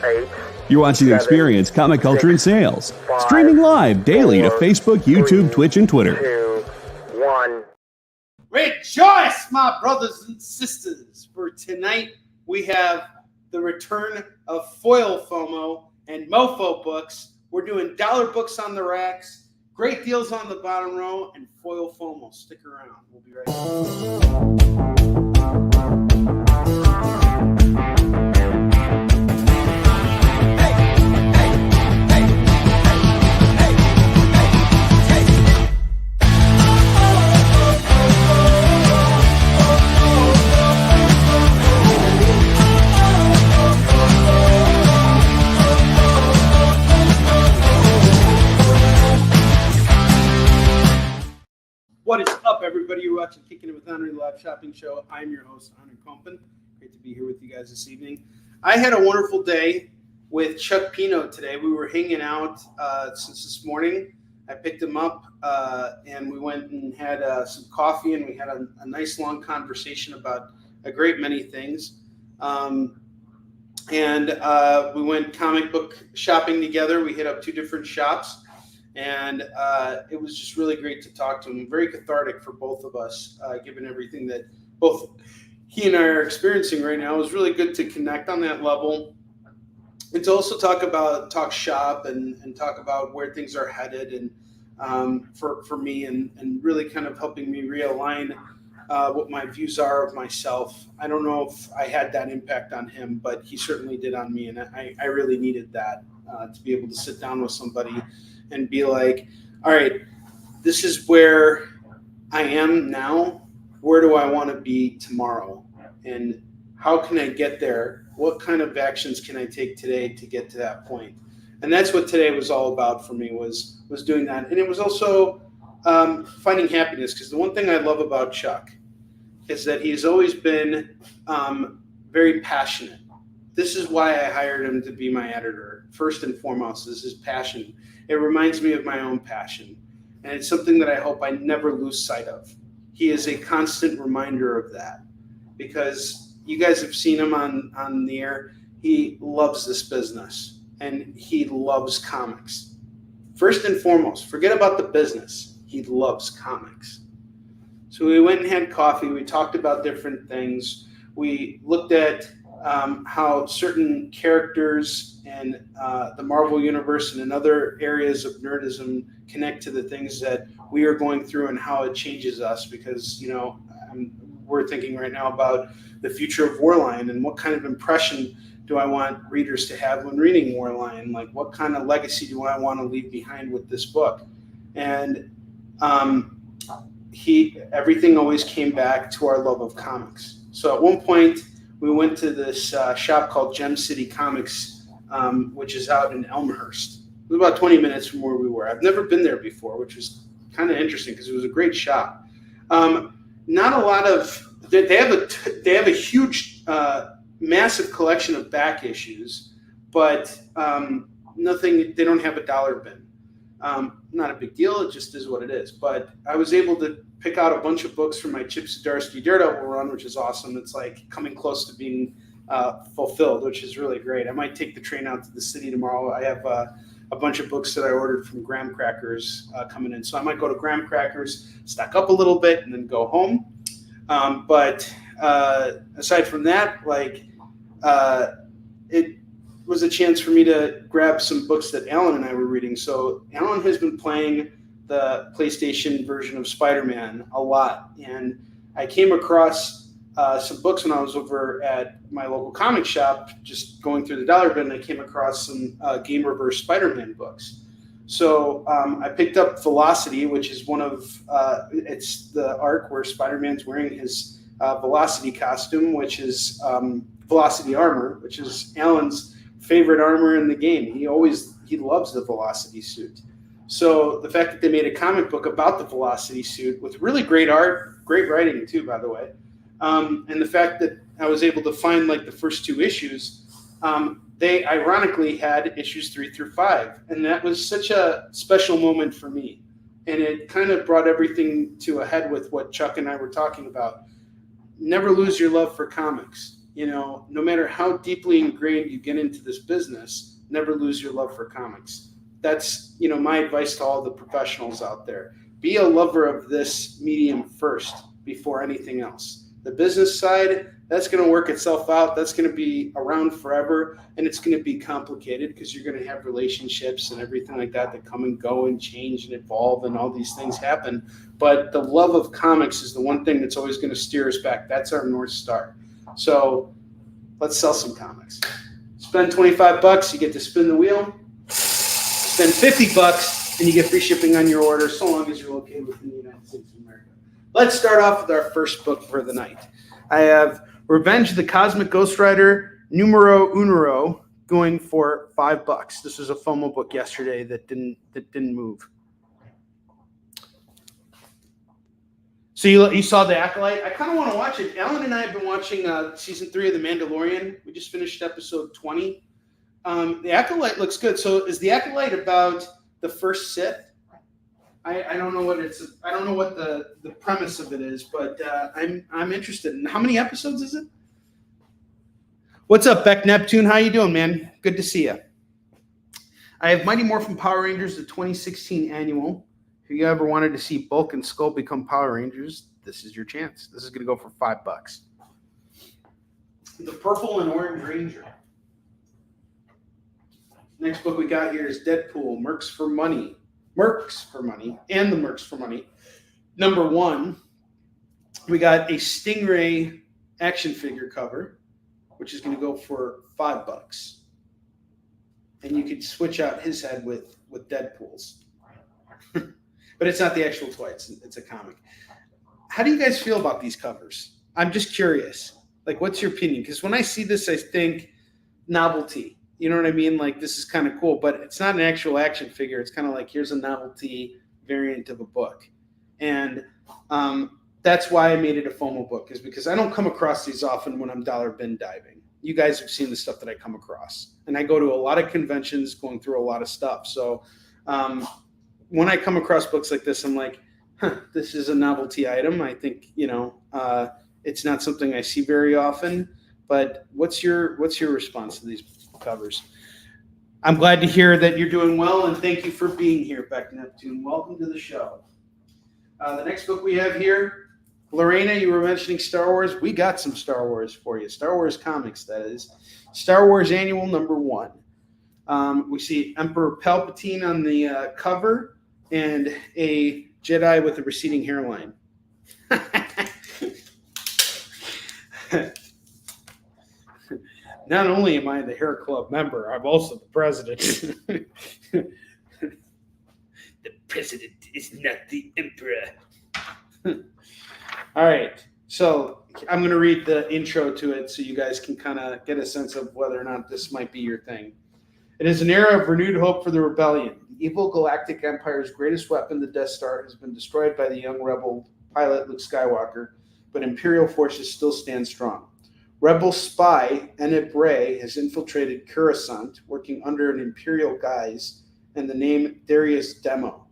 8, You're watching 7, Experience Comic Culture and Sales. 5, Streaming live daily to 4, Facebook, YouTube, 3, Twitch, and Twitter. 2, 1. Rejoice, my brothers and sisters, for tonight we have the return of Foil FOMO and Mofo books. We're doing dollar books on the racks, great deals on the bottom row, and Foil FOMO. Stick around. We'll be right back. What is up, everybody? You're watching Kickin It With Onrie live shopping show. I'm your host, Onrie Kompan. Great to be here with you guys this evening. I had a wonderful day with Chuck Pino today. We were hanging out since this morning. I picked him up and we went and had some coffee, and we had a nice long conversation about a great many things. And we went comic book shopping together. We hit up 2 different shops. And it was just really great to talk to him. Very cathartic for both of us, given everything that both he and I are experiencing right now. It was really good to connect on that level, and to also talk shop and talk about where things are headed, and for me, and really kind of helping me realign what my views are of myself. I don't know if I had that impact on him, but he certainly did on me, and I really needed that to be able to sit down with somebody and be like, all right, this is where I am now. Where do I want to be tomorrow? And how can I get there? What kind of actions can I take today to get to that point? And that's what today was all about for me, was doing that. And it was also finding happiness, because the one thing I love about Chuck is that he's always been very passionate. This is why I hired him to be my editor. First and foremost is his passion. It reminds me of my own passion, and it's something that I hope I never lose sight of. He is a constant reminder of that, because you guys have seen him on the air. He loves this business, and he loves comics. First and foremost, forget about the business. He loves comics. So we went and had coffee. We talked about different things. We looked at how certain characters and the Marvel Universe and in other areas of nerdism connect to the things that we are going through, and how it changes us, because, you know, we're thinking right now about the future of Warline, and what kind of impression do I want readers to have when reading Warline? Like, what kind of legacy do I want to leave behind with this book? And everything always came back to our love of comics. So at one point, we went to this shop called Gem City Comics, which is out in Elmhurst. It was about 20 minutes from where we were. I've never been there before, which was kind of interesting, because it was a great shop. Not a lot of they have a huge, massive collection of back issues, but nothing. They don't have a dollar bin. Not a big deal. It just is what it is. But I was able to pick out a bunch of books from my Chip Zdarsky Daredevil run, which is awesome. It's like coming close to being fulfilled, which is really great. I might take the train out to the city tomorrow. I have a bunch of books that I ordered from Graham Crackers coming in. So I might go to Graham Crackers, stock up a little bit, and then go home. But aside from that, it was a chance for me to grab some books that Alan and I were reading. So Alan has been playing the PlayStation version of Spider-Man a lot. And I came across some books when I was over at my local comic shop, just going through the dollar bin. I came across some Game Reverse Spider-Man books. So I picked up Velocity, which is one of, it's the arc where Spider-Man's wearing his Velocity costume, which is Velocity armor, which is Alan's favorite armor in the game. He loves the Velocity suit. So the fact that they made a comic book about the Velocity suit with really great art, great writing too, by the way, and the fact that I was able to find like the first 2 issues, they ironically had issues 3 through 5, and that was such a special moment for me. And it kind of brought everything to a head with what Chuck and I were talking about. Never lose your love for comics. no matter how deeply ingrained you get into this business, never lose your love for comics. That's, my advice to all the professionals out there. Be a lover of this medium first before anything else. The business side, that's going to work itself out. That's going to be around forever, and it's going to be complicated because you're going to have relationships and everything like that come and go and change and evolve, and all these things happen. But the love of comics is the one thing that's always going to steer us back. That's our North Star. So let's sell some comics. Spend $25, you get to spin the wheel. Spend $50 and you get free shipping on your order, so long as you're located within the United States of America. Let's start off with our first book for the night. I have Revenge of the Cosmic Ghost Rider numero uno going for $5. This was a FOMO book yesterday that didn't move. So you saw The Acolyte. I kind of want to watch it. Alan and I have been watching season 3 of The Mandalorian. We just finished episode 20. The Acolyte looks good. So is The Acolyte about the first Sith? I don't know what I don't know what the premise of it is, but I'm interested. And how many episodes is it? What's up, Beck Neptune? How you doing, man? Good to see you. I have Mighty Morphin Power Rangers, the 2016 annual. If you ever wanted to see Bulk and Skull become Power Rangers, this is your chance. This is going to go for $5. The Purple and Orange Ranger. Next book we got here is Deadpool, Mercs for Money, and the Mercs for Money. Number 1, we got a Stingray action figure cover, which is going to go for $5. And you could switch out his head with Deadpool's. But it's not the actual toy, it's a comic. How do you guys feel about these covers? I'm just curious. Like, what's your opinion? Because when I see this, I think novelty. You know what I mean? Like, this is kind of cool, but it's not an actual action figure. It's kind of like, here's a novelty variant of a book. And that's why I made it a FOMO book, is because I don't come across these often when I'm dollar bin diving. You guys have seen the stuff that I come across. And I go to a lot of conventions going through a lot of stuff. So when I come across books like this, I'm like, this is a novelty item. I think, it's not something I see very often. But what's your response to these covers? I'm glad to hear that you're doing well, and thank you for being here, Beck Neptune. Welcome to the show. The next book we have here, Lorena, you were mentioning Star Wars. We got some Star Wars for you. Star Wars comics, that is. Star Wars Annual number 1. We see Emperor Palpatine on the cover and a Jedi with a receding hairline. Not only am I the hair club member, I'm also the president. The president is not the emperor. All right. So I'm going to read the intro to it so you guys can kind of get a sense of whether or not this might be your thing. It is an era of renewed hope for the rebellion. The evil Galactic Empire's greatest weapon, the Death Star, has been destroyed by the young rebel pilot Luke Skywalker, but Imperial forces still stand strong. Rebel spy Enid Bray has infiltrated Coruscant, working under an Imperial guise, and the name Darius Demo,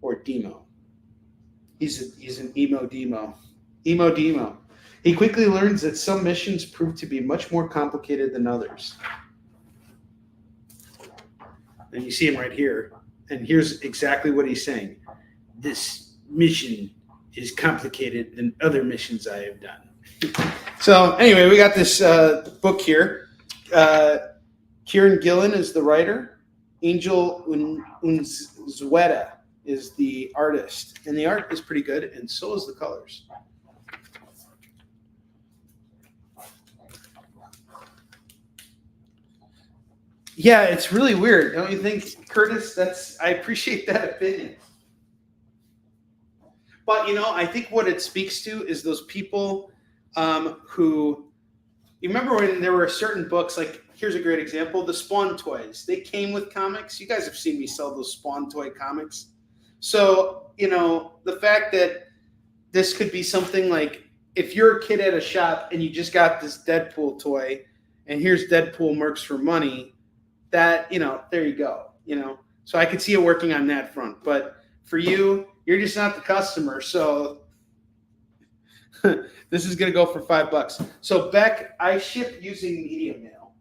or Demo. He's an emo demo. Emo demo. He quickly learns that some missions prove to be much more complicated than others. And you see him right here. And here's exactly what he's saying. This mission is complicated than other missions I have done. So anyway, we got this book here. Kieran Gillen is the writer. Angel Unzueta is the artist. And the art is pretty good, and so is the colors. Yeah, it's really weird, don't you think, Curtis? I appreciate that opinion. But, I think what it speaks to is those people who, you remember when there were certain books, like, here's a great example, the Spawn toys. They came with comics. You guys have seen me sell those Spawn toy comics. So, the fact that this could be something like, if you're a kid at a shop and you just got this Deadpool toy, and here's Deadpool Mercs for Money, that, there you go, So I could see it working on that front. But for you, you're just not the customer. So This is going to go for $5. So Beck, I ship using media mail,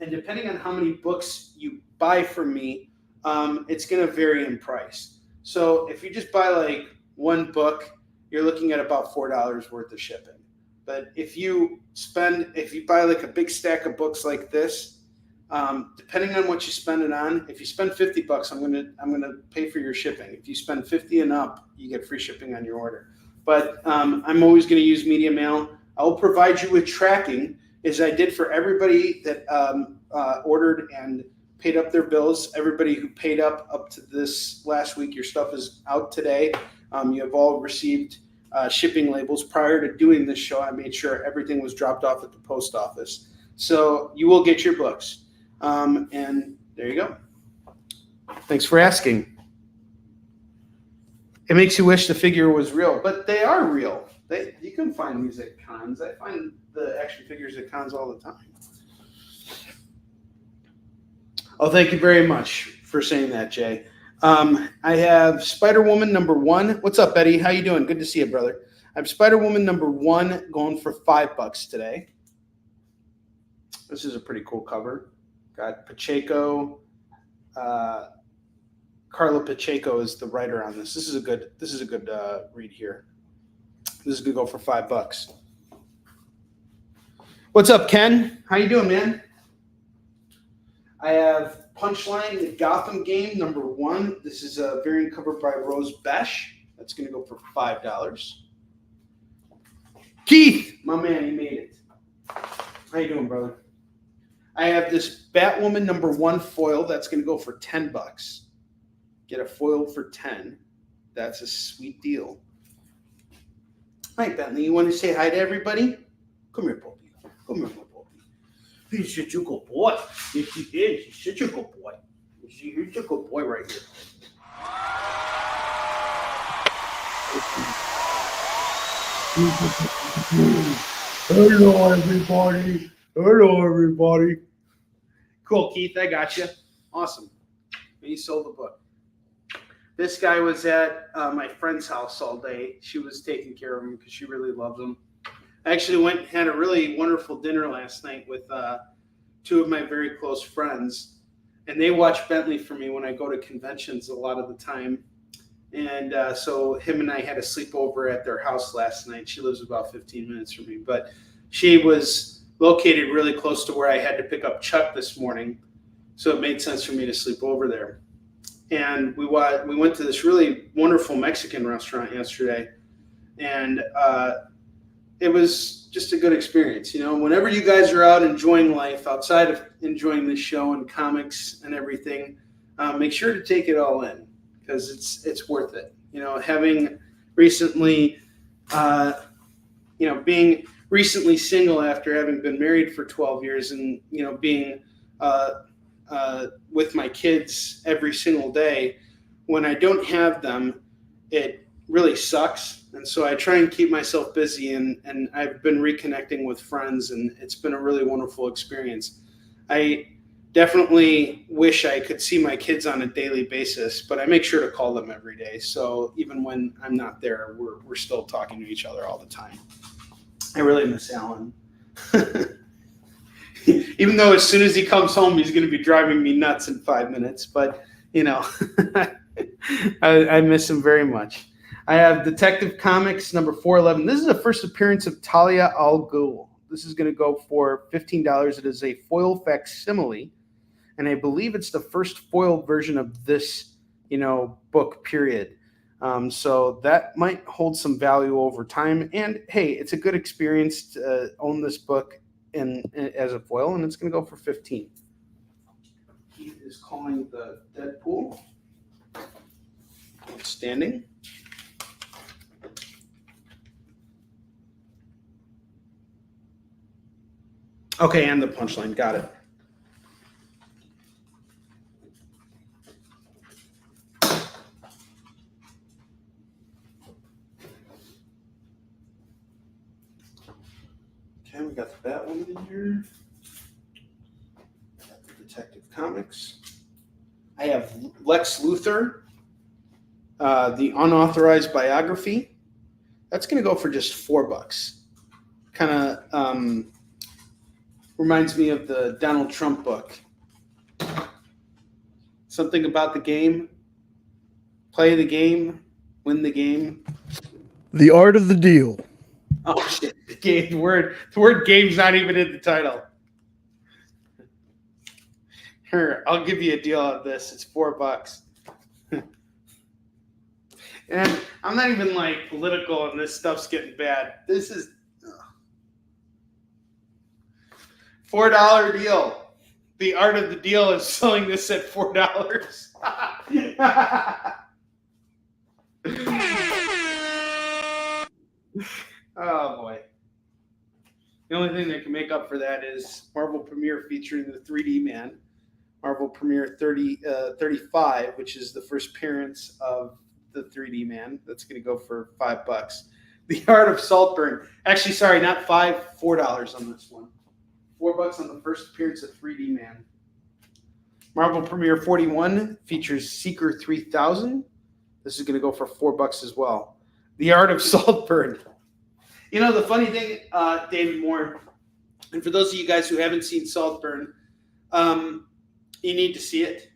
and depending on how many books you buy from me, it's going to vary in price. So if you just buy like one book, you're looking at about $4 worth of shipping. But if you buy like a big stack of books like this, depending on what you spend it on, if you spend $50, I'm gonna pay for your shipping. If you spend 50 and up, you get free shipping on your order. But I'm always going to use media mail. I will provide you with tracking, as I did for everybody that ordered and paid up their bills. Everybody who paid up to this last week, your stuff is out today. You have all received shipping labels. Prior to doing this show, I made sure everything was dropped off at the post office. So you will get your books. And there you go. Thanks for asking. It makes you wish the figure was real, but they are real. You can find these at cons. I find the action figures at cons all the time. Oh, thank you very much for saying that, Jay. I have Spider-Woman #1. What's up, Betty? How you doing? Good to see you, brother. I have Spider-Woman #1 going for $5 today. This is a pretty cool cover. Got Pacheco. Carlo Pacheco is the writer on this. This is a good read here. This is gonna go for $5. What's up, Ken? How you doing, man? I have Punchline, the Gotham game #1. This is a variant cover by Rose Besh. That's gonna go for $5. Keith, my man, you made it. How you doing, brother? I have this Batwoman #1 foil. That's gonna go for $10. Get a foil for 10. That's a sweet deal. All right, Bentley, you want to say hi to everybody? Come here, Poppy. Come here, my Poppy. He's such a good boy. Yes, he is. He's such a good boy. He's a good boy right here. Hello, everybody. Hello, everybody. Cool, Keith. I got you. Awesome. You sold the book. This guy was at my friend's house all day. She was taking care of him because she really loves him. I actually went and had a really wonderful dinner last night with two of my very close friends. And they watch Bentley for me when I go to conventions a lot of the time. And so him and I had a sleepover at their house last night. She lives about 15 minutes from me. But she was located really close to where I had to pick up Chuck this morning. So it made sense for me to sleep over there. And we went to this really wonderful Mexican restaurant yesterday, and it was just a good experience. You know, whenever you guys are out enjoying life outside of enjoying this show and comics and everything, make sure to take it all in because it's worth it. You know, having recently, being recently single after having been married for 12 years, and being with my kids every single day. When I don't have them, it really sucks. And so I try and keep myself busy, and I've been reconnecting with friends, and it's been a really wonderful experience. I definitely wish I could see my kids on a daily basis, but I make sure to call them every day. So even when I'm not there, we're still talking to each other all the time. I really miss Alan. Even though as soon as he comes home, he's going to be driving me nuts in 5 minutes. But, I miss him very much. I have Detective Comics #411. This is the first appearance of Talia al Ghul. This is going to go for $15. It is a foil facsimile. And I believe it's the first foil version of this, book, period. So that might hold some value over time. And, hey, it's a good experience to own this book as a foil, and it's going to go for $15. He is calling the Deadpool. Outstanding. Okay, and the Punchline. Got it. Okay, we got the Batwoman in here. Got the Detective Comics. I have Lex Luthor, the unauthorized biography. That's going to go for just $4. Kind of reminds me of the Donald Trump book. Something about the game, play the game, win the game. The art of the deal. Oh shit! The word game's not even in the title. Here, I'll give you a deal on this. It's $4. And I'm not even like political, and this stuff's getting bad. This is $4 deal. The art of the deal is selling this at $4. Oh boy. The only thing that can make up for that is Marvel Premiere featuring the 3D Man, Marvel Premiere 35, which is the first appearance of the 3D Man. That's going to go for $5. The Art of Saltburn. Actually, sorry, not $4 on this one. $4 on the first appearance of 3D Man. Marvel Premiere 41 features Seeker 3000. This is going to go for $4 as well. The Art of Saltburn. You know, the funny thing, David Moore, and for those of you guys who haven't seen Saltburn, you need to see it.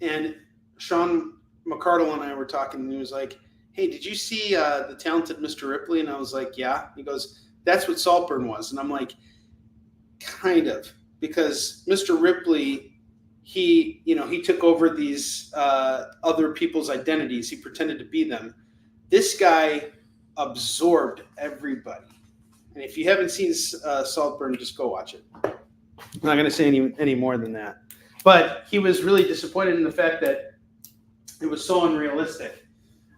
And Sean McCardle and I were talking, and he was like, hey, did you see The Talented Mr. Ripley? And I was like, yeah. He goes, that's what Saltburn was. And I'm like, kind of. Because Mr. Ripley, he took over these other people's identities. He pretended to be them. This guy absorbed everybody. And if you haven't seen Saltburn, just go watch it. I'm not going to say any more than that. But he was really disappointed in the fact that it was so unrealistic.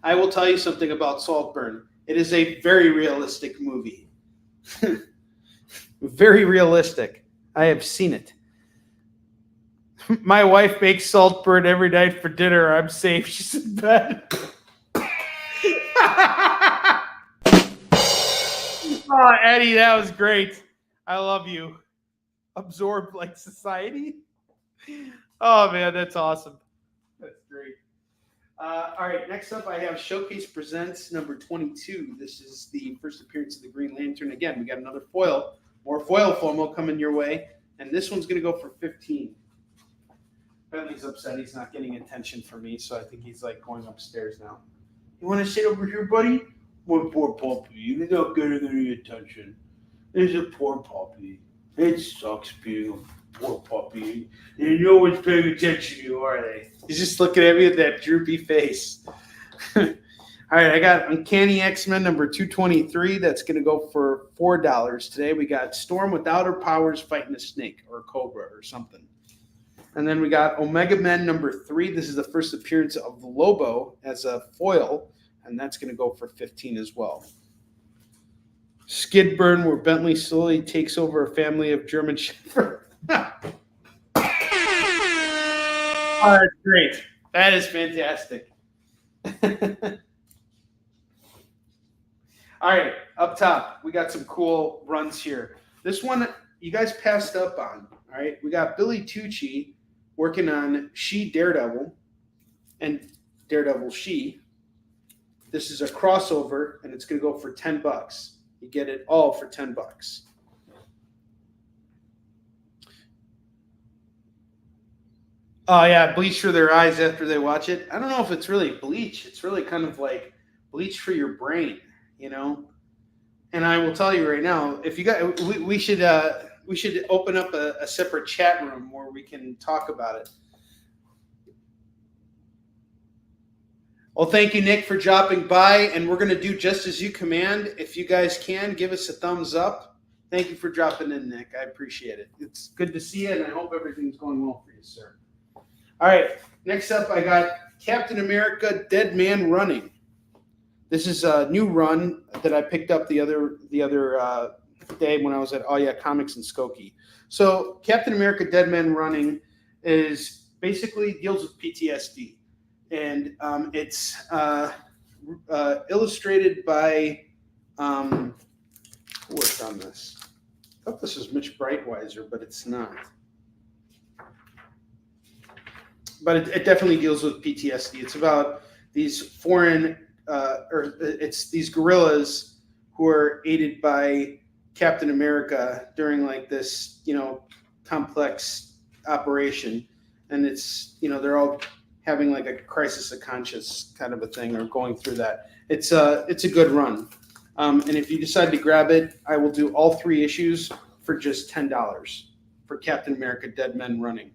I will tell you something about Saltburn. It is a very realistic movie. Very realistic. I have seen it. My wife makes Saltburn every night for dinner. I'm safe. She's in bed. Oh, Eddie, that was great. I love you. Absorbed like society. Oh, man, that's awesome. That's great. All right, next up I have Showcase Presents number 22. This is the first appearance of the Green Lantern. Again, we got another foil. More foil FOMO coming your way. And this one's going to go for $15. Bentley's upset he's not getting attention from me, so I think he's like going upstairs now. You want to sit over here, buddy? One poor puppy. You're not getting any attention. There's a poor puppy. It sucks being a poor puppy. And no one's paying attention to you, are they? He's just looking at me with that droopy face. All right, I got Uncanny X-Men number 223. That's going to go for $4 today. We got Storm without her powers fighting a snake or a cobra or something. And then we got Omega Men number 3. This is the first appearance of Lobo as a foil, and that's going to go for $15 as well. Skidburn, where Bentley slowly takes over a family of German Shepherd. Oh, that's great. That is fantastic. All right, up top, we got some cool runs here. This one you guys passed up on. All right, we got Billy Tucci working on She Daredevil and Daredevil She. This is a crossover, and it's going to go for $10. You get it all for $10. Oh, yeah, bleach for their eyes after they watch it. I don't know if it's really bleach. It's really kind of like bleach for your brain, you know? And I will tell you right now, if you got, we should open up a separate chat room where we can talk about it. Well, thank you, Nick, for dropping by, and we're going to do just as you command. If you guys can, give us a thumbs up. Thank you for dropping in, Nick. I appreciate it. It's good to see you, and I hope everything's going well for you, sir. All right, next up, I got Captain America Dead Man Running. This is a new run that I picked up the other day when I was at Oh Yeah Comics in Skokie. So Captain America Dead Man Running is basically deals with PTSD. And it's illustrated by who worked on this? I thought this was Mitch Breitweiser, but it's not. But it definitely deals with PTSD. It's about these foreign or it's these guerrillas who are aided by Captain America during like this, complex operation, and it's they're all having like a crisis of conscience kind of a thing, or going through that. It's a good run, and if you decide to grab it, I will do all 3 issues for just $10 for Captain America: Dead Men Running.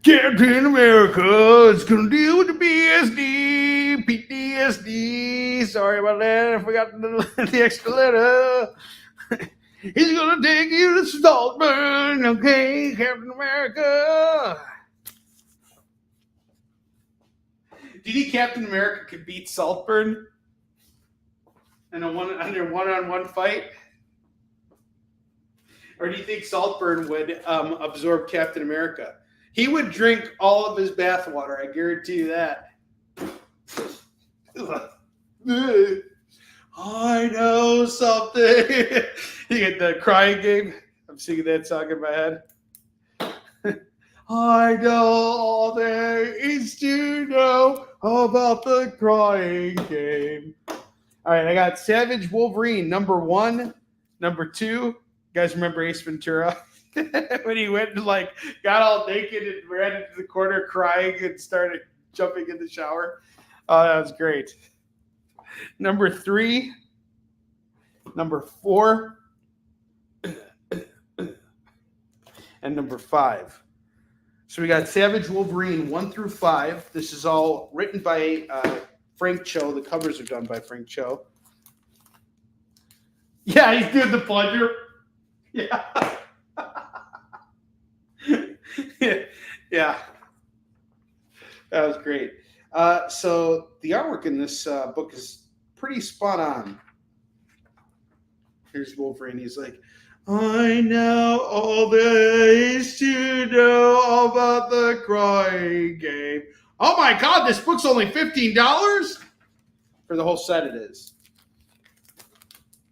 Captain America is gonna deal with the PTSD. Sorry about that. I forgot the extra letter. He's gonna take you to Saltburn, okay, Captain America. Do you think Captain America could beat Saltburn in a one-on-one fight? Or do you think Saltburn would absorb Captain America? He would drink all of his bathwater, I guarantee you that. I know something. You get the crying game. I'm singing that song in my head. I know all there is to know about the crying game. All right, I got Savage Wolverine, #1, #2. You guys remember Ace Ventura? When he went and got all naked and ran into the corner crying and started jumping in the shower. Oh, that was great. #3, #4, and #5. So we got Savage Wolverine 1 through 5. This is all written by Frank Cho. The covers are done by Frank Cho. Yeah, he's doing the plunger. Yeah. Yeah. That was great. So the artwork in this book is pretty spot on. Here's Wolverine. He's like, I know all there is to know about the crying game. Oh my God, this book's only $15? For the whole set it is.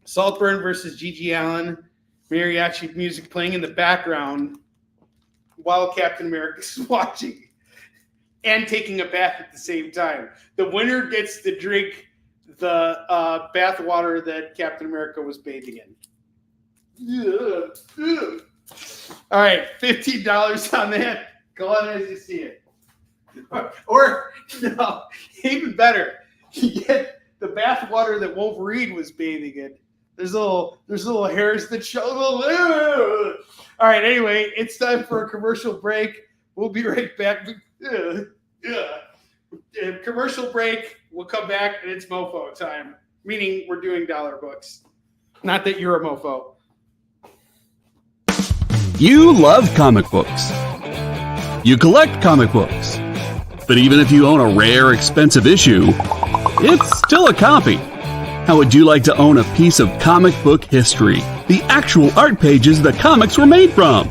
Saltburn versus Gigi Allen. Mariachi music playing in the background while Captain America's watching and taking a bath at the same time. The winner gets to drink the bath water that Captain America was bathing in. All right, $15 on that. Go on as you see it. Or, no, even better, you get the bath water that Wolverine was bathing in. There's little hairs that show. All right, anyway, it's time for a commercial break. We'll be right back. Commercial break. We'll come back, and it's mofo time, meaning we're doing dollar books. Not that you're a mofo. You love comic books. You collect comic books. But even if you own a rare, expensive issue, it's still a copy. How would you like to own a piece of comic book history? The actual art pages the comics were made from?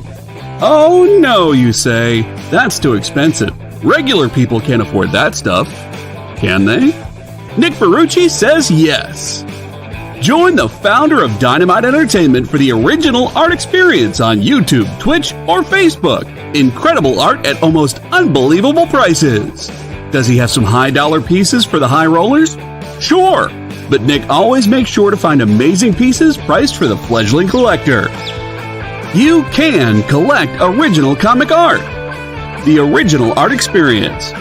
Oh no, you say. That's too expensive. Regular people can't afford that stuff. Can they? Nick Ferrucci says yes. Join the founder of Dynamite Entertainment for the original art experience on YouTube, Twitch, or Facebook. Incredible art at almost unbelievable prices. Does he have some high-dollar pieces for the high rollers? Sure, but Nick always makes sure to find amazing pieces priced for the fledgling collector. You can collect original comic art. The original art experience.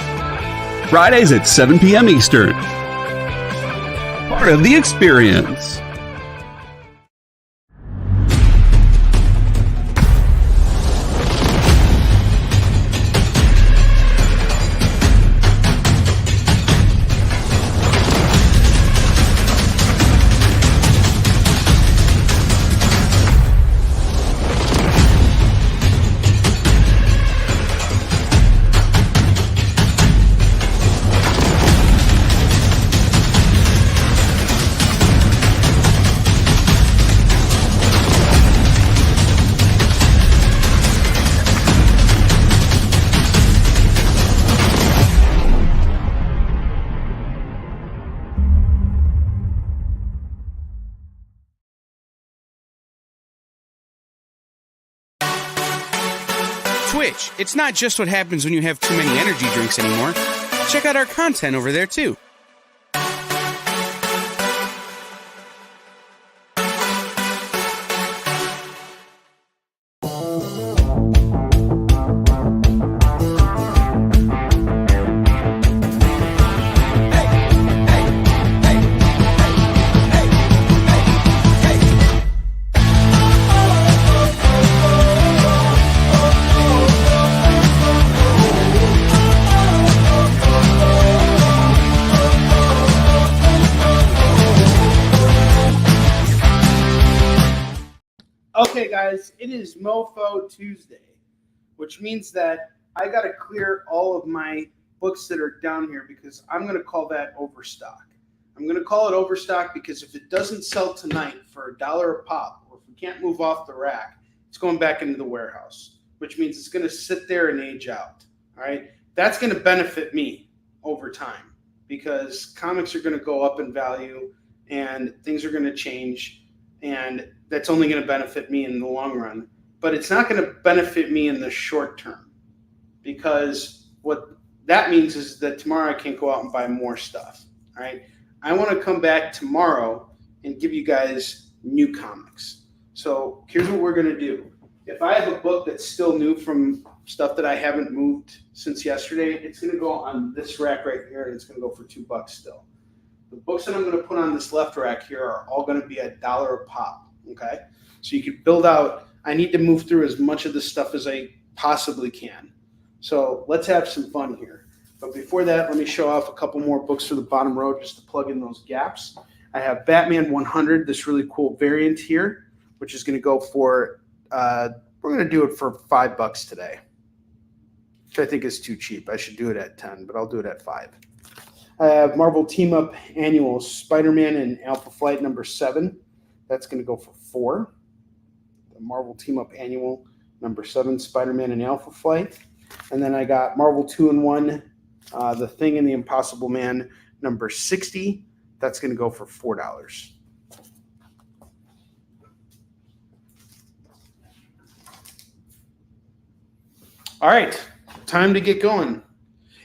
Fridays at 7 p.m. Eastern. Part of the experience. Twitch. It's not just what happens when you have too many energy drinks anymore. Check out our content over there too. Okay, guys, it is Mofo Tuesday, which means that I got to clear all of my books that are down here because I'm going to call that overstock. I'm going to call it overstock because if it doesn't sell tonight for $1 a pop, or if we can't move off the rack, it's going back into the warehouse, which means it's going to sit there and age out. All right, that's going to benefit me over time because comics are going to go up in value and things are going to change. And that's only going to benefit me in the long run. But it's not going to benefit me in the short term because what that means is that tomorrow I can't go out and buy more stuff. All right. I want to come back tomorrow and give you guys new comics. So here's what we're going to do. If I have a book that's still new from stuff that I haven't moved since yesterday, it's going to go on this rack right here and it's going to go for $2 still. The books that I'm going to put on this left rack here are all going to be $1 a pop, okay? So you can build out. I need to move through as much of this stuff as I possibly can. So let's have some fun here. But before that, let me show off a couple more books for the bottom row just to plug in those gaps. I have Batman 100, this really cool variant here, which is going to go for, we're going to do it for $5 today, which I think is too cheap. I should do it at 10, but I'll do it at 5. I have Marvel Team Up Annual Spider-Man and Alpha Flight number 7. That's going to go for 4. The Marvel Team Up Annual number 7, Spider-Man and Alpha Flight. And then I got Marvel 2-in-1, The Thing and the Impossible Man number 60. That's going to go for $4. All right, time to get going.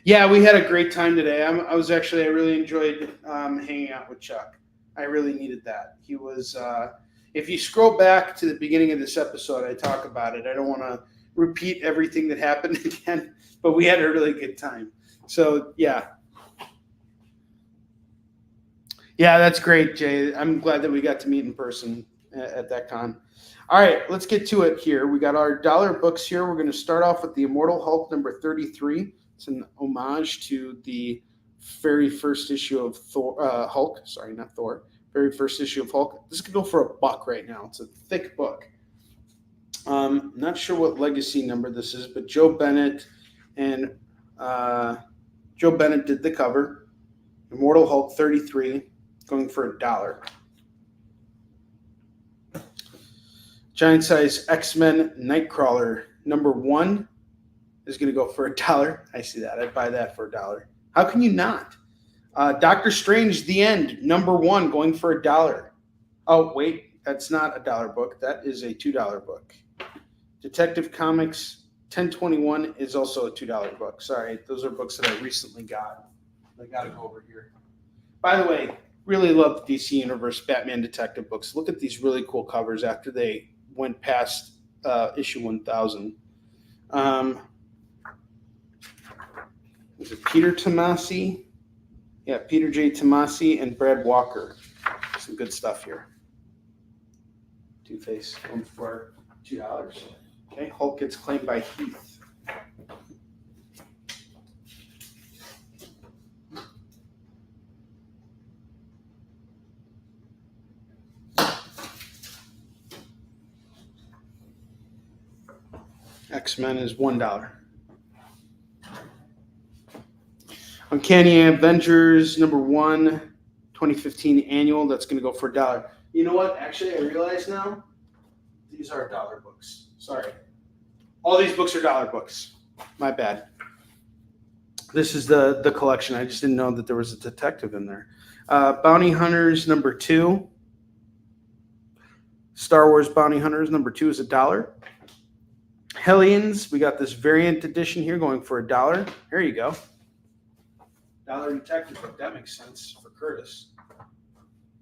Yeah, we had a great time today. I really enjoyed hanging out with Chuck. I really needed that. He was, if you scroll back to the beginning of this episode, I talk about it. I don't want to repeat everything that happened again, but we had a really good time. So, yeah. Yeah, that's great, Jay. I'm glad that we got to meet in person at that con. All right, let's get to it here. We got our $1 books here. We're going to start off with the Immortal Hulk number 33. It's an homage to the very first issue of Hulk. Sorry, not Thor. Very first issue of Hulk. This could go for $1 right now. It's a thick book. Not sure what legacy number this is, but Joe Bennett did the cover. Immortal Hulk 33, going for $1. Giant size X-Men Nightcrawler number 1 is going to go for $1. I see that. I'd buy that for $1. How can you not? Doctor Strange, The End, number 1, going for $1. Oh, wait. That's not a $1 book. That is a $2 book. Detective Comics 1021 is also a $2 book. Sorry, those are books that I recently got. I got to go over here. By the way, really love the DC Universe Batman Detective books. Look at these really cool covers after they went past issue 1000. Is it Peter Tomasi? Yeah, Peter J. Tomasi and Brad Walker. Some good stuff here. Two-Face going for $2. Okay, Hulk gets claimed by Heath. X-Men is $1. Uncanny Avengers number 1, 2015 annual. That's going to go for $1. You know what? Actually, I realize now these are $1 books. Sorry. All these books are $1 books. My bad. This is the collection. I just didn't know that there was a detective in there. Bounty Hunters number 2. Star Wars Bounty Hunters number 2 is $1. Hellions, we got this variant edition here going for $1. There you go. Dollar Detective book. That makes sense for Curtis.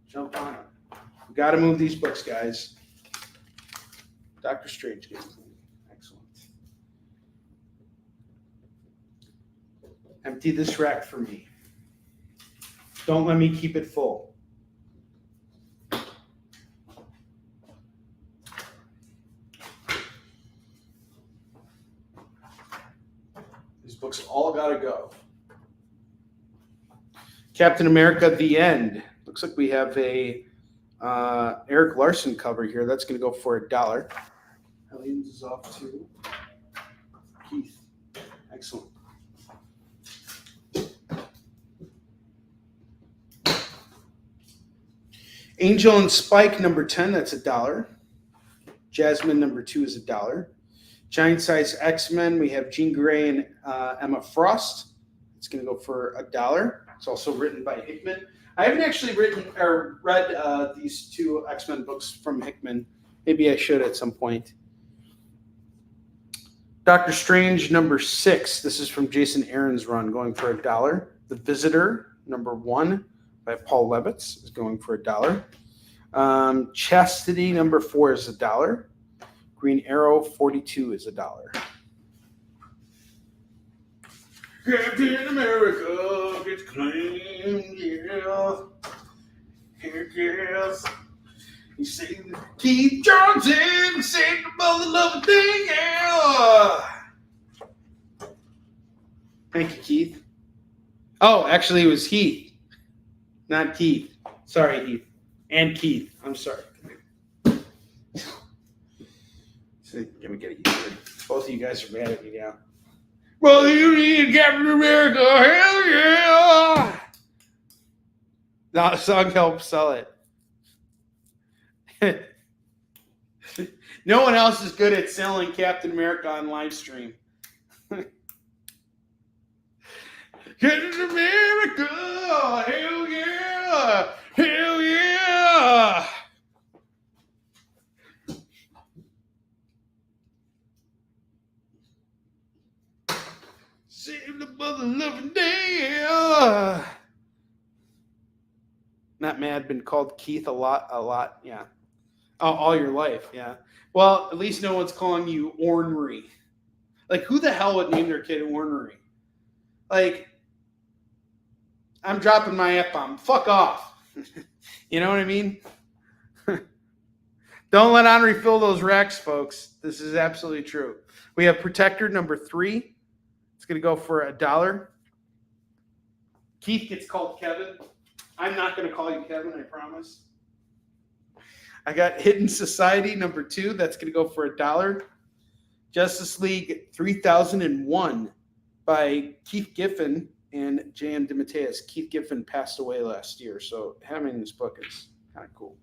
Jump on it. We got to move these books, guys. Doctor Strange gets clean. Excellent. Empty this rack for me. Don't let me keep it full. These books all got to go. Captain America: The End. Looks like we have a Eric Larson cover here. That's going to go for $1. Helens is off to Keith. Excellent. Angel and Spike number 10, that's $1. Jasmine number 2 is $1. Giant Size X-Men, we have Jean Grey and Emma Frost. It's going to go for $1. It's also written by Hickman. I haven't actually read these two X-Men books from Hickman. Maybe I should at some point. Doctor Strange number 6. This is from Jason Aaron's run, going for $1. The Visitor number 1 by Paul Levitz is going for $1. Chastity number 4 is $1. Green Arrow 42 is $1. Captain America gets claimed, yeah. Yes. He saved Keith Johnson, saved the mother loving thing, yeah. Thank you, Keith. Oh, actually, it was Heath, not Keith. Sorry, Heath. And Keith. I'm sorry. Let me get it. Both of you guys are mad at me now. Well, you need Captain America. Hell yeah. That song helps sell it. No one else is good at selling Captain America on live stream. Captain America. Hell yeah. Hell yeah. Save the mother loving day. Not mad, been called Keith a lot, yeah. All your life, yeah. Well, at least no one's calling you Onrie. Like, who the hell would name their kid Onrie? Like, I'm dropping my F-bomb. Fuck off. You know what I mean? Don't let Onrie fill those racks, folks. This is absolutely true. We have Protector number 3. It's going to go for $1. Keith gets called Kevin. I'm not going to call you Kevin, I promise. I got Hidden Society number 2. That's going to go for $1. Justice League 3001 by Keith Giffen and J.M. DeMatteis. Keith Giffen passed away last year, so having this book is kind of cool.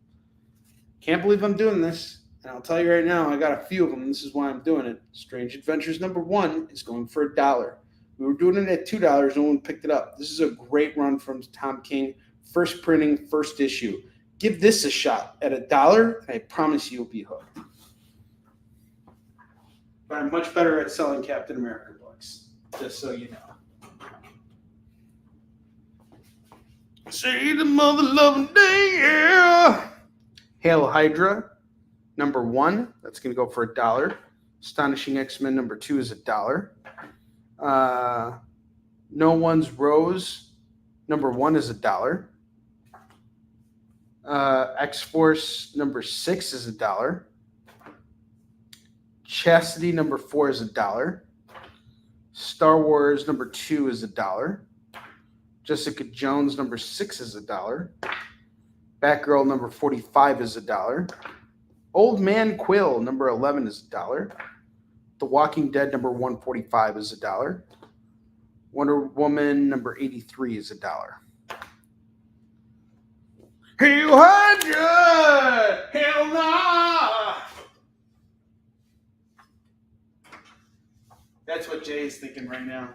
Can't believe I'm doing this. And I'll tell you right now, I got a few of them. This is why I'm doing it. Strange Adventures number 1 is going for $1. We were doing it at $2. No one picked it up. This is a great run from Tom King. First printing, first issue. Give this a shot at $1. I promise you'll be hooked. But I'm much better at selling Captain America books, just so you know. Say the mother loving day, yeah. Hail Hydra, number 1. That's going to go for $1. Astonishing X-Men number 2 is $1. No One's Rose, number 1 is $1. X-Force number 6 is $1. Chastity number 4 is $1. Star Wars number 2 is $1. Jessica Jones number 6 is $1. Batgirl number 45 is $1. Old Man Quill number 11 is $1. The Walking Dead number 145 is $1. Wonder Woman number 83 is $1. Hail Hydra! Hell nah! That's what Jay is thinking right now.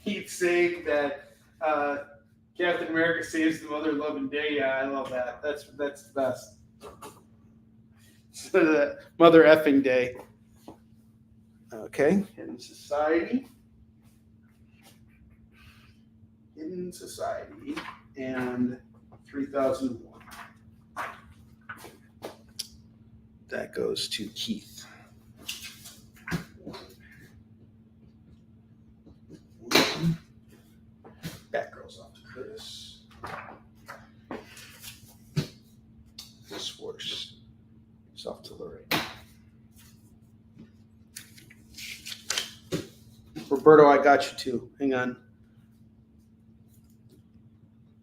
He's saying that Captain America saves the mother loving day. Yeah, I love that. That's the best. Mother effing day. Okay, Hidden Society. Hidden Society and 3001. That goes to Keith. Batgirl's off to Curtis. This horse is off to Lorraine. Roberto, I got you too. Hang on.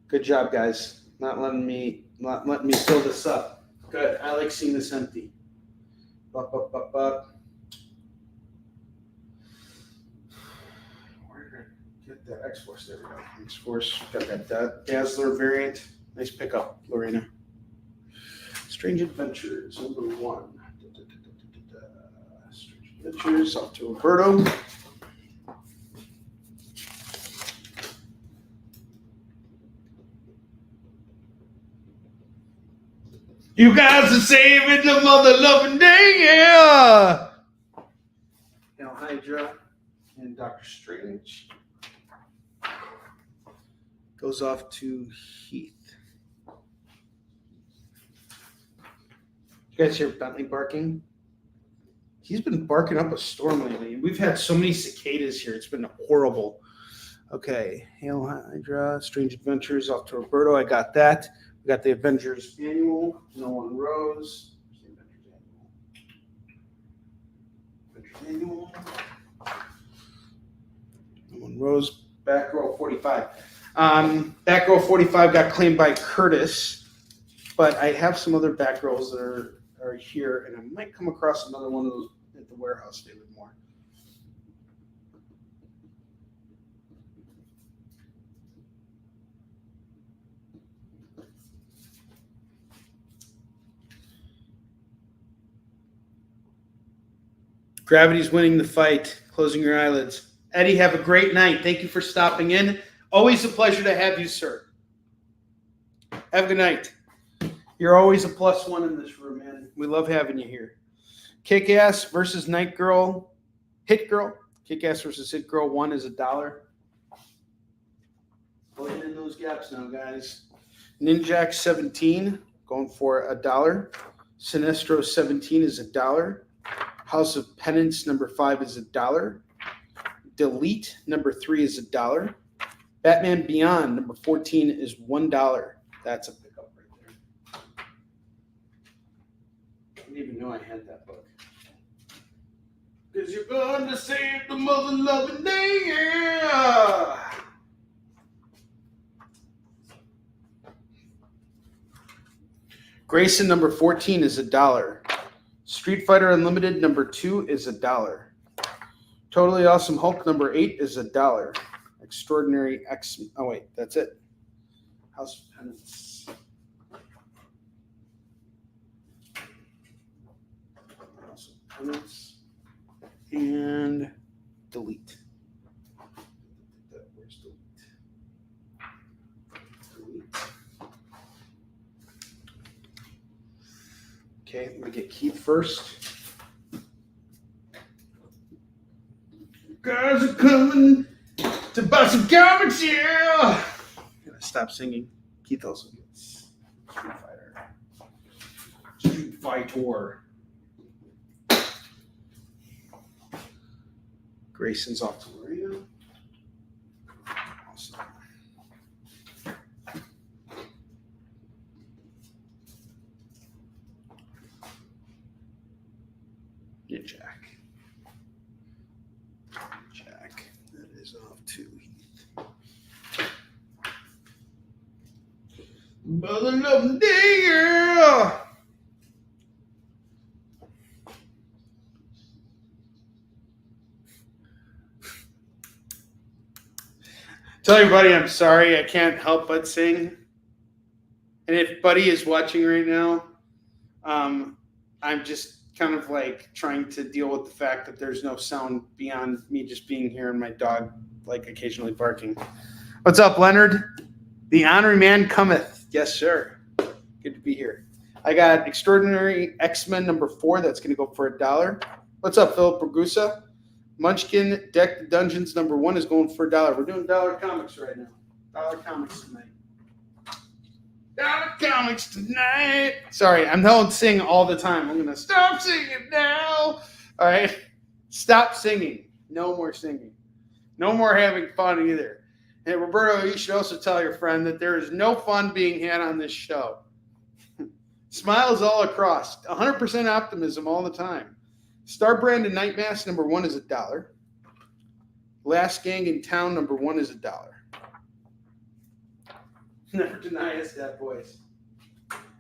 Good job, guys. Not letting me fill this up. Good. I like seeing this empty. Up. Where did I get that X-Force? There we go. X-Force. Got that Dazzler variant. Nice pickup, Lorena. Strange Adventures, number 1. Strange Adventures, off to Roberto. You guys are saving the mother loving day, yeah! Hail Hydra and Doctor Strange. Goes off to Heath. You guys hear Bentley barking? He's been barking up a storm lately. We've had so many cicadas here. It's been horrible. Okay, Hail Hydra, Strange Adventures, off to Roberto. I got that. We got the Avengers Annual, No One Rose. Avengers Annual. No One Rose, Batgirl 45. Batgirl 45 got claimed by Curtis, but I have some other Batgirls that are here, and I might come across another one of those at the warehouse, David Moore. Gravity's winning the fight. Closing your eyelids. Eddie, have a great night. Thank you for stopping in. Always a pleasure to have you, sir. Have a good night. You're always a +1 in this room, man. We love having you here. Kick-Ass versus Night Girl. Hit Girl. Kick-Ass versus Hit Girl. 1 is $1. Filling in those gaps now, guys. Ninjak 17 going for $1. Sinestro 17 is $1. House of Penance number 5 is $1. Delete number 3 is $1. Batman Beyond number 14 is $1. That's a pickup right there. I didn't even know I had that book. Because you're going to save the mother loving day, yeah! Grayson number 14 is $1. Street Fighter Unlimited number 2 is $1. Totally Awesome Hulk number 8 is $1. Extraordinary X. Oh wait, that's it. House of Penance. House of Penance and Delete. Where's Delete? Delete. Okay, let me get Keith first. Guys are coming to buy some comics, yeah! Gotta stop singing. Keith also gets Street Fighter. Street Fighter. Grayson's off to Marina. Awesome. Yeah, Jack. That is off to Heath. Mother loving day, girl. Tell everybody I'm sorry. I can't help but sing. And if Buddy is watching right now, I'm just kind of like trying to deal with the fact that there's no sound beyond me just being here and my dog like occasionally barking. What's up, Leonard? The Onrie Man cometh. Yes, sir. Good to be here. I got Extraordinary X-Men number 4. That's going to go for $1. What's up, Philip Ragusa? Munchkin Deck Dungeons #1 is going for $1. We're doing dollar comics right now. Dollar comics tonight. Dollar comics tonight. Sorry, I'm not sing all the time. I'm gonna stop singing now. All right, stop singing. No more singing. No more having fun either. And Roberto, you should also tell your friend that there is no fun being had on this show. Smiles all across. 100% optimism all the time. Star Brand and Night Mask #1 is $1. Last Gang in Town #1 is $1. Never deny us that voice.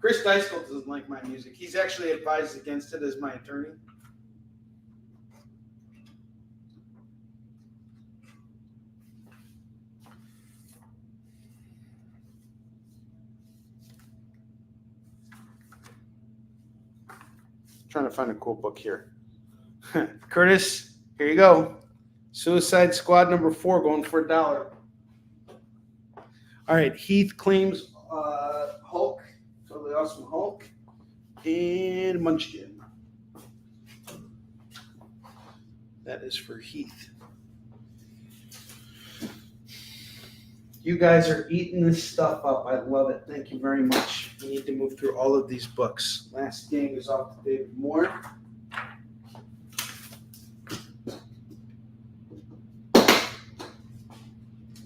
Chris Dyskull doesn't like my music. He's actually advised against it as my attorney. Trying to find a cool book here. Curtis, here you go. Suicide Squad #4 going for $1. All right, Heath claims Hulk, totally awesome Hulk, and Munchkin. That is for Heath. You guys are eating this stuff up. I love it. Thank you very much. We need to move through all of these books. Last Gang is off to David Moore.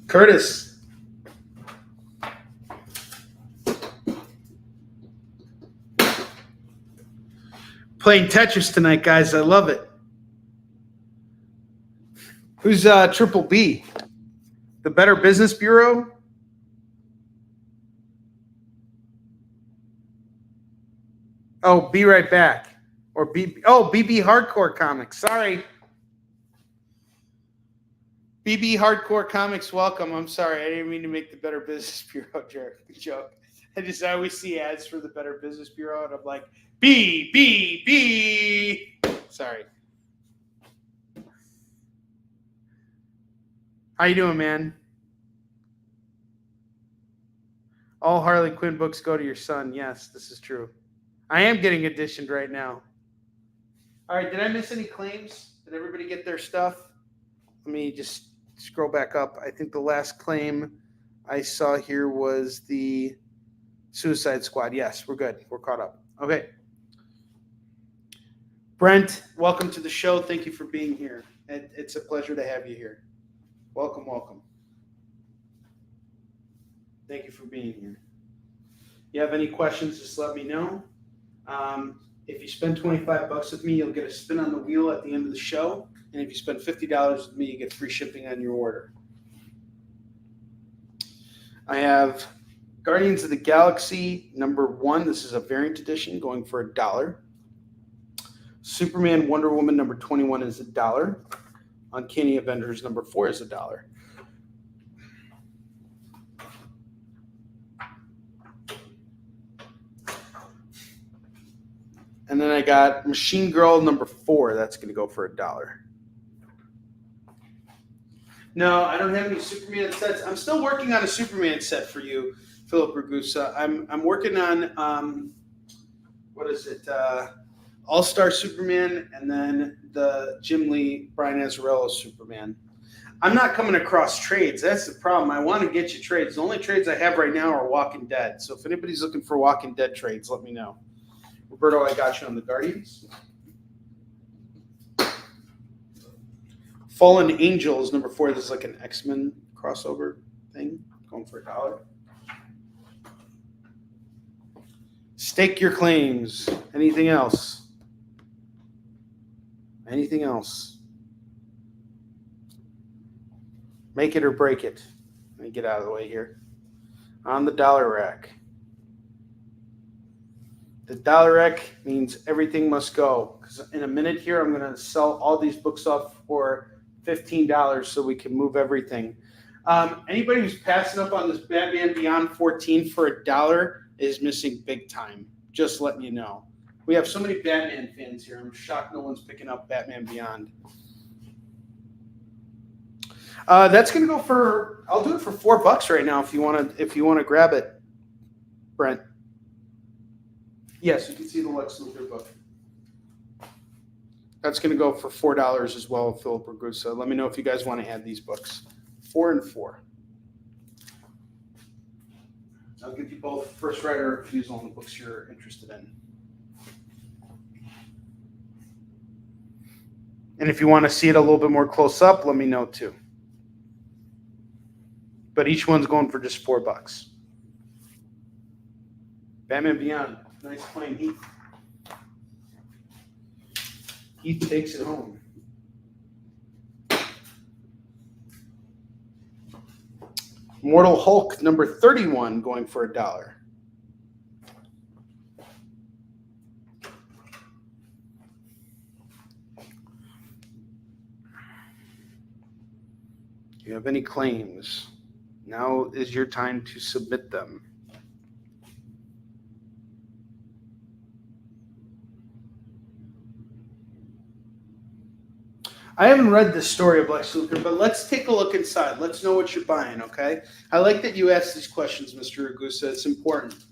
Curtis. Playing Tetris tonight, guys. I love it. Who's Triple B? The Better Business Bureau? Oh, Be Right Back. Or BB Hardcore Comics. Sorry. BB Hardcore Comics, welcome. I'm sorry. I didn't mean to make the Better Business Bureau joke. I always see ads for the Better Business Bureau, and I'm like, B. Sorry. How you doing, man? All Harley Quinn books go to your son. Yes, this is true. I am getting editioned right now. All right, did I miss any claims? Did everybody get their stuff? Let me just scroll back up. I think the last claim I saw here was the Suicide Squad. Yes, we're good. We're caught up. Okay. Brent, welcome to the show. Thank you for being here. It's a pleasure to have you here. Welcome. Thank you for being here. You have any questions, just let me know. If you spend $25 with me, you'll get a spin on the wheel at the end of the show. And if you spend $50 with me, you get free shipping on your order. I have Guardians of the Galaxy #1. This is a variant edition going for $1. Superman Wonder Woman #21 is $1. Uncanny Avengers #4 is $1. And then I got Machine Girl #4. That's going to go for $1. No, I don't have any Superman sets. I'm still working on a Superman set for you, Philip Ragusa. I'm working on what is it? All-Star Superman, and then the Jim Lee, Brian Azzarello Superman. I'm not coming across trades. That's the problem. I want to get you trades. The only trades I have right now are Walking Dead. So if anybody's looking for Walking Dead trades, let me know. Roberto, I got you on the Guardians. Fallen Angels #4. This is like an X-Men crossover thing, going for $1. Stake your claims. Anything else? Anything else? Make it or break it. Let me get out of the way here. On the dollar rack. The dollar rack means everything must go. Because in a minute here, I'm going to sell all these books off for $15 so we can move everything. Anybody who's passing up on this Batman Beyond 14 for $1 is missing big time. Just letting you know. We have so many Batman fans here. I'm shocked no one's picking up Batman Beyond. That's going to go for. I'll do it for $4 right now if you want to grab it, Brent. Yes, you can see the Lex Luthor book. That's going to go for $4 as well, Philip Ragusa. Let me know if you guys want to add these books. 4 and 4. I'll give you both first right or refusal on the books you're interested in. And if you want to see it a little bit more close up, let me know too. But each one's going for just $4. Batman Beyond. Nice playing Heath. Heath takes it home. Mortal Hulk number 31 going for $1. Do you have any claims? Now is your time to submit them. I haven't read the story of Lex Luthor, but let's take a look inside. Let's know what you're buying, okay? I like that you asked these questions, Mr. Ragusa. It's important.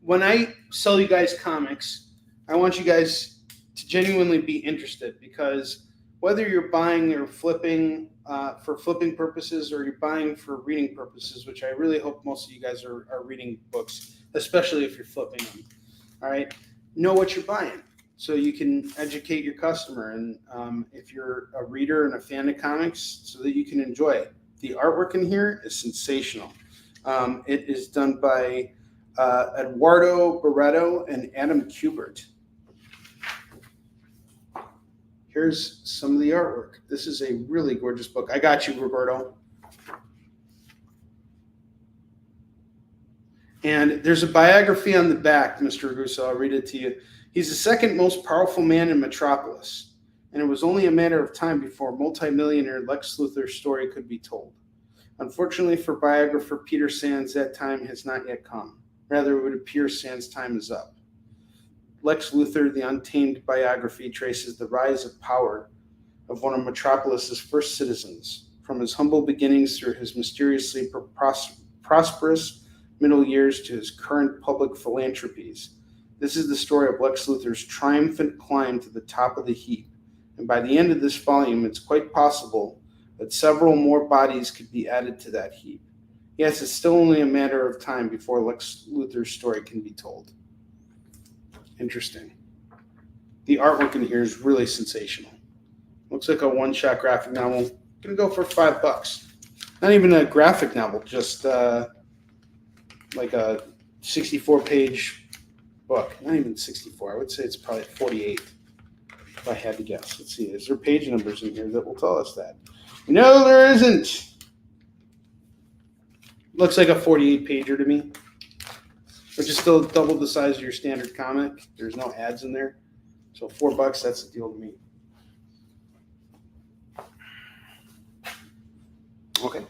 When I sell you guys comics, I want you guys to genuinely be interested, because whether you're buying or flipping for flipping purposes or you're buying for reading purposes, which I really hope most of you guys are reading books, especially if you're flipping them, all right? Know what you're buying, so you can educate your customer, and if you're a reader and a fan of comics, so that you can enjoy it. The artwork in here is sensational. It is done by Eduardo Barreto and Adam Kubert. Here's some of the artwork. This is a really gorgeous book. I got you, Roberto. And there's a biography on the back, Mr. Ragusa. I'll read it to you. He's the second most powerful man in Metropolis, and it was only a matter of time before multimillionaire Lex Luthor's story could be told. Unfortunately for biographer Peter Sands, that time has not yet come. Rather, it would appear Sands' time is up. Lex Luthor, the Untamed biography, traces the rise of power of one of Metropolis's first citizens, from his humble beginnings through his mysteriously prosperous middle years to his current public philanthropies. This is the story of Lex Luthor's triumphant climb to the top of the heap, and by the end of this volume, it's quite possible that several more bodies could be added to that heap. Yes, it's still only a matter of time before Lex Luthor's story can be told. Interesting. The artwork in here is really sensational. Looks like a one-shot graphic novel. Gonna go for $5. Not even a graphic novel, just like a 64-page book. Not even 64. I would say it's probably 48, if I had to guess. Let's see. Is there page numbers in here that will tell us that? No, there isn't. Looks like a 48-pager to me, which is still double the size of your standard comic. There's no ads in there. So $4, that's the deal to me. Okay.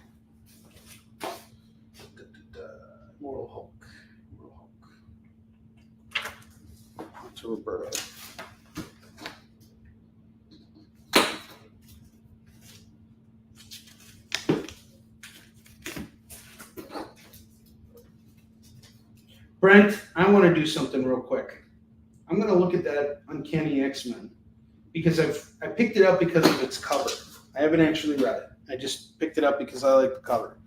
Mortal Hulk. To Roberto. Brent, I want to do something real quick. I'm going to look at that Uncanny X-Men because I picked it up because of its cover. I haven't actually read it. I just picked it up because I like the cover.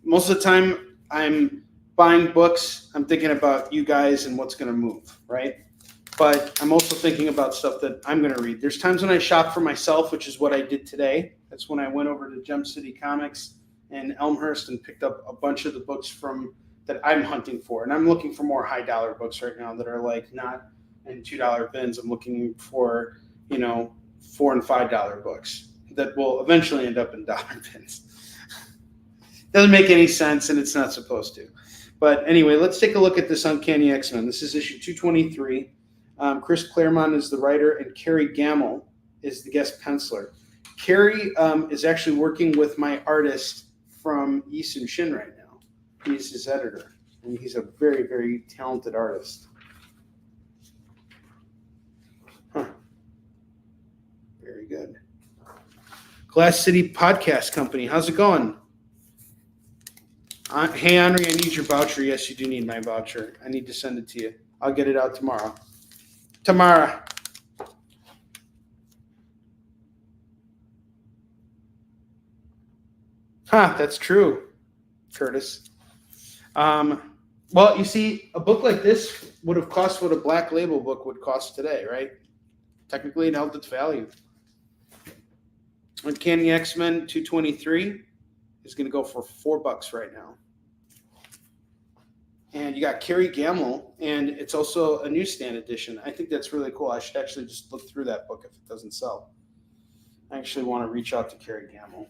Most of the time I'm buying books, I'm thinking about you guys and what's going to move, right? But I'm also thinking about stuff that I'm going to read. There's times when I shop for myself, which is what I did today. That's when I went over to Gem City Comics in Elmhurst and picked up a bunch of the books from that I'm hunting for. And I'm looking for more high dollar books right now that are like not in $2 bins. I'm looking for, $4 and $5 books that will eventually end up in dollar bins. Doesn't make any sense, and it's not supposed to. But anyway, let's take a look at this Uncanny X-Men. This is issue 223. Chris Claremont is the writer, and Kerry Gamble is the guest penciler. Kerry is actually working with my artist from Yisun Shin right now. He's his editor, and he's a very, very talented artist. Huh. Very good. Glass City Podcast Company, how's it going? Hey, Onrie, I need your voucher. Yes, you do need my voucher. I need to send it to you. I'll get it out tomorrow. That's true, Curtis. Well, you see, a book like this would have cost what a Black Label book would cost today, right? Technically, it held its value. Uncanny X-Men 223 is going to go for $4 right now. And you got Carrie Gamble, and it's also a newsstand edition. I think that's really cool. I should actually just look through that book if it doesn't sell. I actually want to reach out to Carrie Gamble.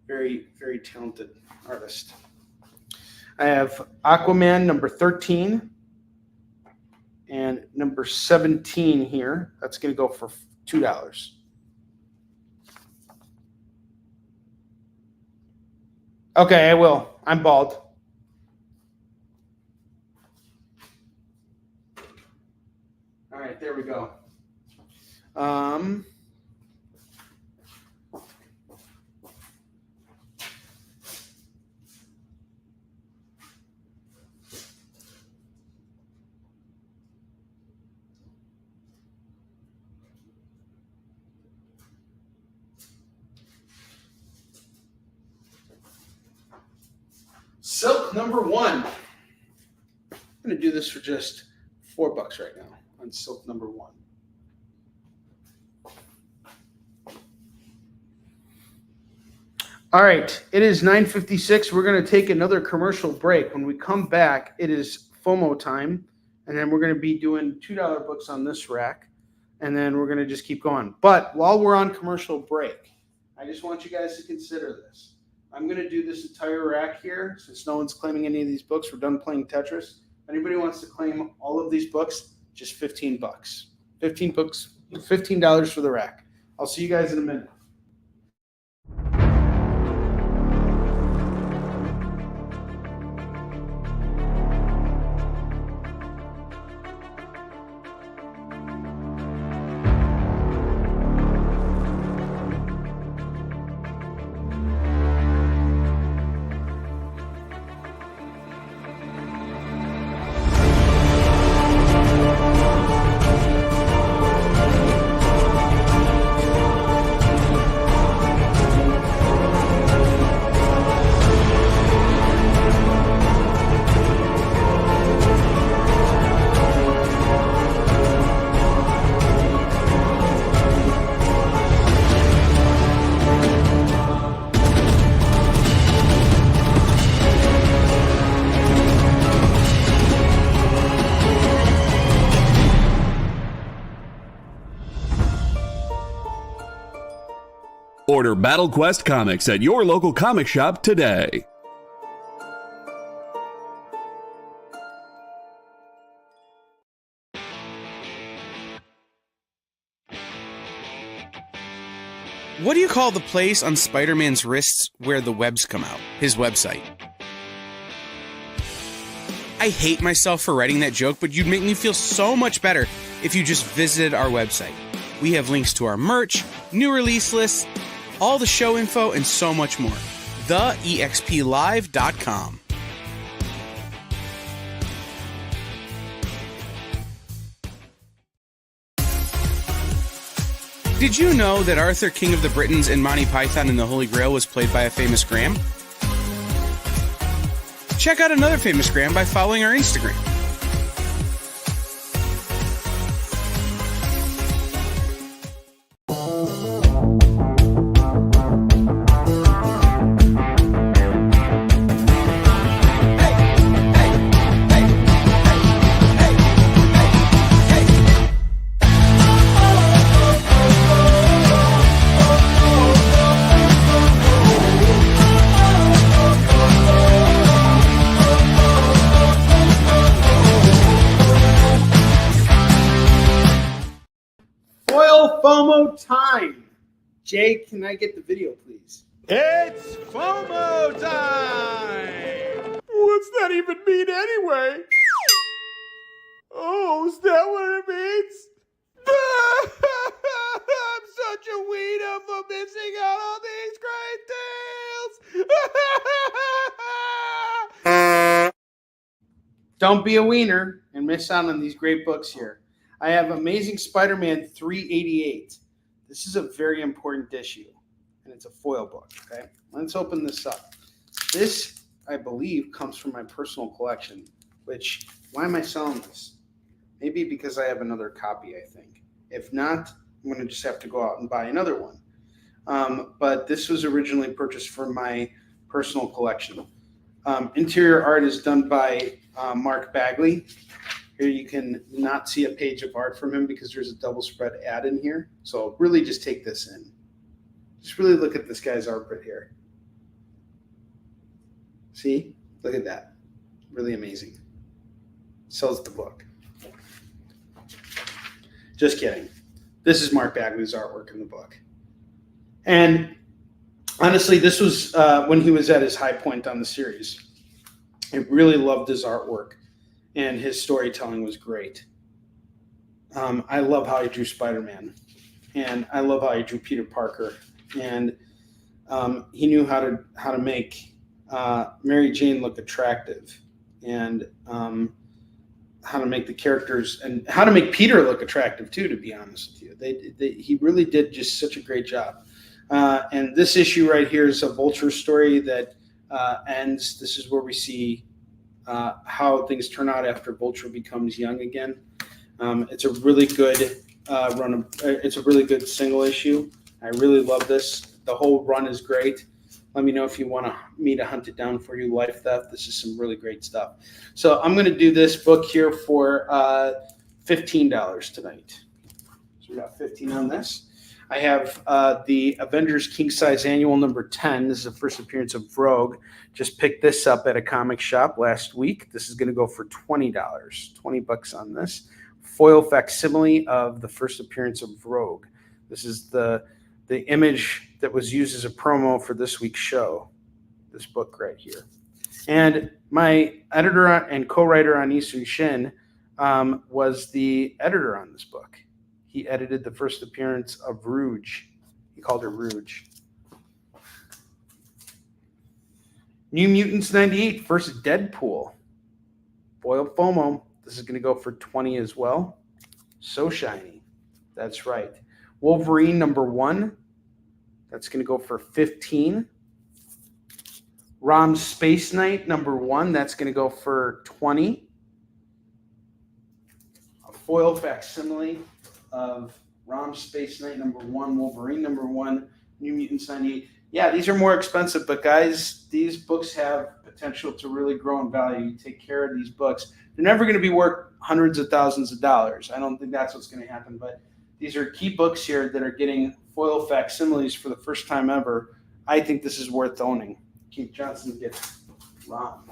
Very, very talented artist. I have Aquaman number 13 and number 17 here. That's going to go for $2. Okay, I will. I'm bald. All right, there we go. Silk number 1. I'm going to do this for just $4 right now on Silk number 1. All right, it is 9:56. We're going to take another commercial break. When we come back, it is FOMO time, and then we're going to be doing $2 books on this rack, and then we're going to just keep going. But while we're on commercial break, I just want you guys to consider this. I'm going to do this entire rack here since no one's claiming any of these books. We're done playing Tetris. If anybody wants to claim all of these books, just $15. 15 books, $15 for the rack. I'll see you guys in a minute. Order Battle Quest comics at your local comic shop today. What do you call the place on Spider-Man's wrists where the webs come out? His website. I hate myself for writing that joke, but you'd make me feel so much better if you just visited our website. We have links to our merch, new release lists, all the show info, and so much more. TheEXPLive.com. Did you know that Arthur, King of the Britons, in Monty Python and the Holy Grail was played by a famous Graham? Check out another famous Graham by following our Instagram. FOMO time. Jay, can I get the video, please? It's FOMO time! What's that even mean anyway? Oh, is that what it means? I'm such a wiener for missing out on these great deals! Don't be a wiener and miss out on these great books here. I have Amazing Spider-Man 388. This is a very important issue. and it's a foil book. Okay, let's open this up. This, I believe, comes from my personal collection. Which, why am I selling this? Maybe because I have another copy, I think. If not, I'm going to just have to go out and buy another one. But this was originally purchased for my personal collection. Interior art is done by Mark Bagley. Here you can not see a page of art from him because there's a double spread ad in here. So really just take this in. Just really look at this guy's art right here. See? Look at that. Really amazing. Sells the book. Just kidding. This is Mark Bagley's artwork in the book. And honestly, this was when he was at his high point on the series. I really loved his artwork, and his storytelling was great. I love how he drew Spider-Man, and I love how he drew Peter Parker, and he knew how to make Mary Jane look attractive, and how to make the characters and how to make Peter look attractive too. To be honest with you, he really did just such a great job. And this issue right here is a Vulture story that ends. This is where we see how things turn out after Vulture becomes young again. It's a really good run. It's a really good single issue. I really love this. The whole run is great. Let me know if you want me to hunt it down for you. Life Theft. This is some really great stuff. So I'm going to do this book here for $15 tonight. So we got 15 on this. I have the Avengers King Size Annual number 10. This is the first appearance of Rogue. Just picked this up at a comic shop last week. This is going to go for $20. $20 on this. Foil facsimile of the first appearance of Rogue. This is the image that was used as a promo for this week's show. This book right here. And my editor and co-writer on Isun Shin was the editor on this book. He edited the first appearance of Rouge. He called her Rouge. New Mutants 98, first Deadpool. Foil FOMO. This is going to go for 20 as well. So shiny. That's right. Wolverine number 1. That's going to go for 15. Rom Space Knight number 1. That's going to go for 20. A foil facsimile of Rom Space Knight number 1, Wolverine number 1, New Mutants 98. Yeah, these are more expensive, but guys, these books have potential to really grow in value. You take care of these books. They're never going to be worth hundreds of thousands of dollars. I don't think that's what's going to happen, but these are key books here that are getting foil facsimiles for the first time ever. I think this is worth owning. Keith Johnson gets Rom.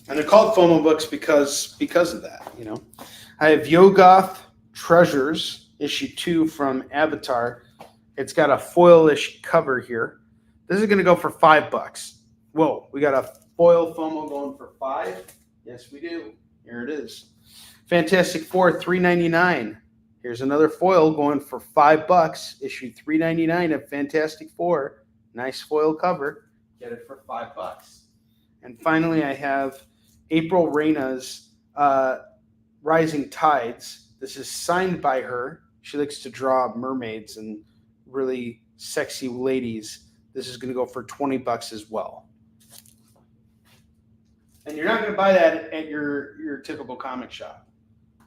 And they're called FOMO books because of that, you know. I have Yogoth Treasures, issue 2 from Avatar. It's got a foil-ish cover here. This is going to go for $5. Whoa, we got a foil FOMO going for $5. Yes, we do. Here it is. Fantastic Four, $3.99. Here's another foil going for $5. Issue $3.99 of Fantastic Four. Nice foil cover. Get it for $5. And finally, I have April Reyna's Rising Tides. This is signed by her. She likes to draw mermaids and really sexy ladies. This is going to go for $20 as well. And you're not going to buy that at your typical comic shop.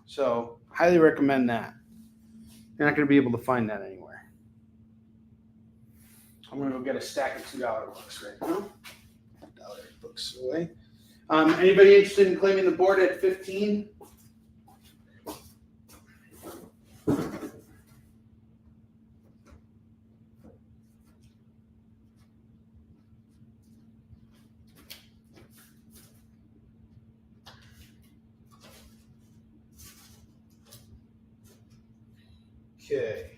So highly recommend that. You're not going to be able to find that anywhere. I'm going to go get a stack of $2 books right now. $1 books away. Anybody interested in claiming the board at 15? Okay.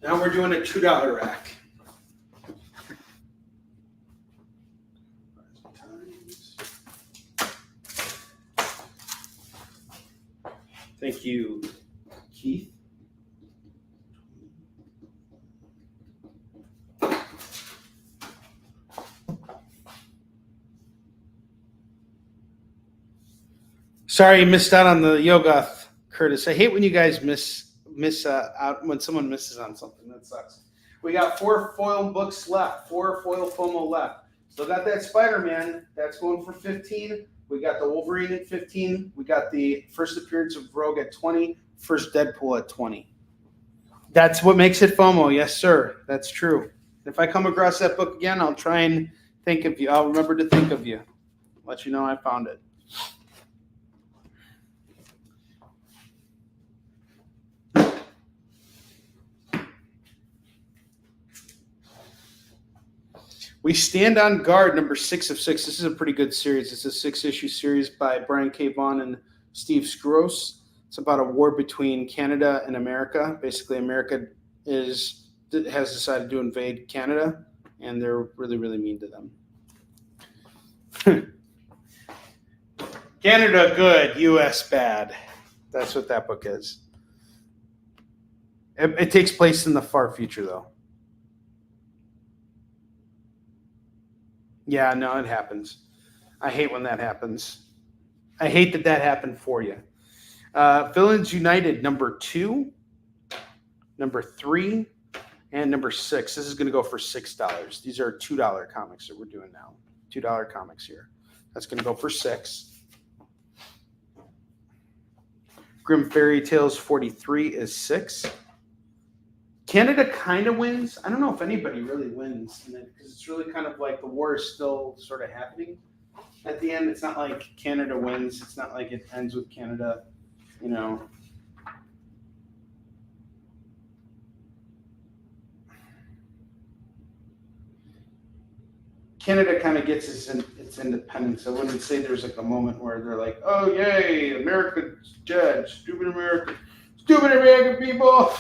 Now we're doing a $2 rack. Thank you. Sorry you missed out on the yoga, Curtis. I hate when you guys miss out when someone misses on something. That sucks. We got 4 foil books left, 4 foil FOMO left. Still got that Spider-Man. That's going for 15. We got the Wolverine at 15. We got the first appearance of Rogue at 20. First Deadpool at 20. That's what makes it FOMO. Yes, sir. That's true. If I come across that book again, I'll try and think of you. I'll remember to think of you. Let you know I found it. We Stand on Guard, number 6 of 6. This is a pretty good series. It's a 6-issue series by Brian K. Vaughan and Steve Skroce. It's about a war between Canada and America. Basically, America has decided to invade Canada, and they're really, really mean to them. Canada good, U.S. bad. That's what that book is. It takes place in the far future, though. Yeah, no, it happens. I hate when that happens. I hate that happened for you. Villains United, number 2, number 3, and number 6. This is going to go for $6. These are $2 comics that we're doing now. $2 comics here. That's going to go for $6. Grim Fairy Tales 43 is $6. Canada kind of wins. I don't know if anybody really wins in it because it's really kind of like the war is still sort of happening at the end. It's not like Canada wins. It's not like it ends with Canada, you know. Canada kind of gets its independence. I wouldn't say there's like a moment where they're like, oh, yay, America's dead. Stupid American people.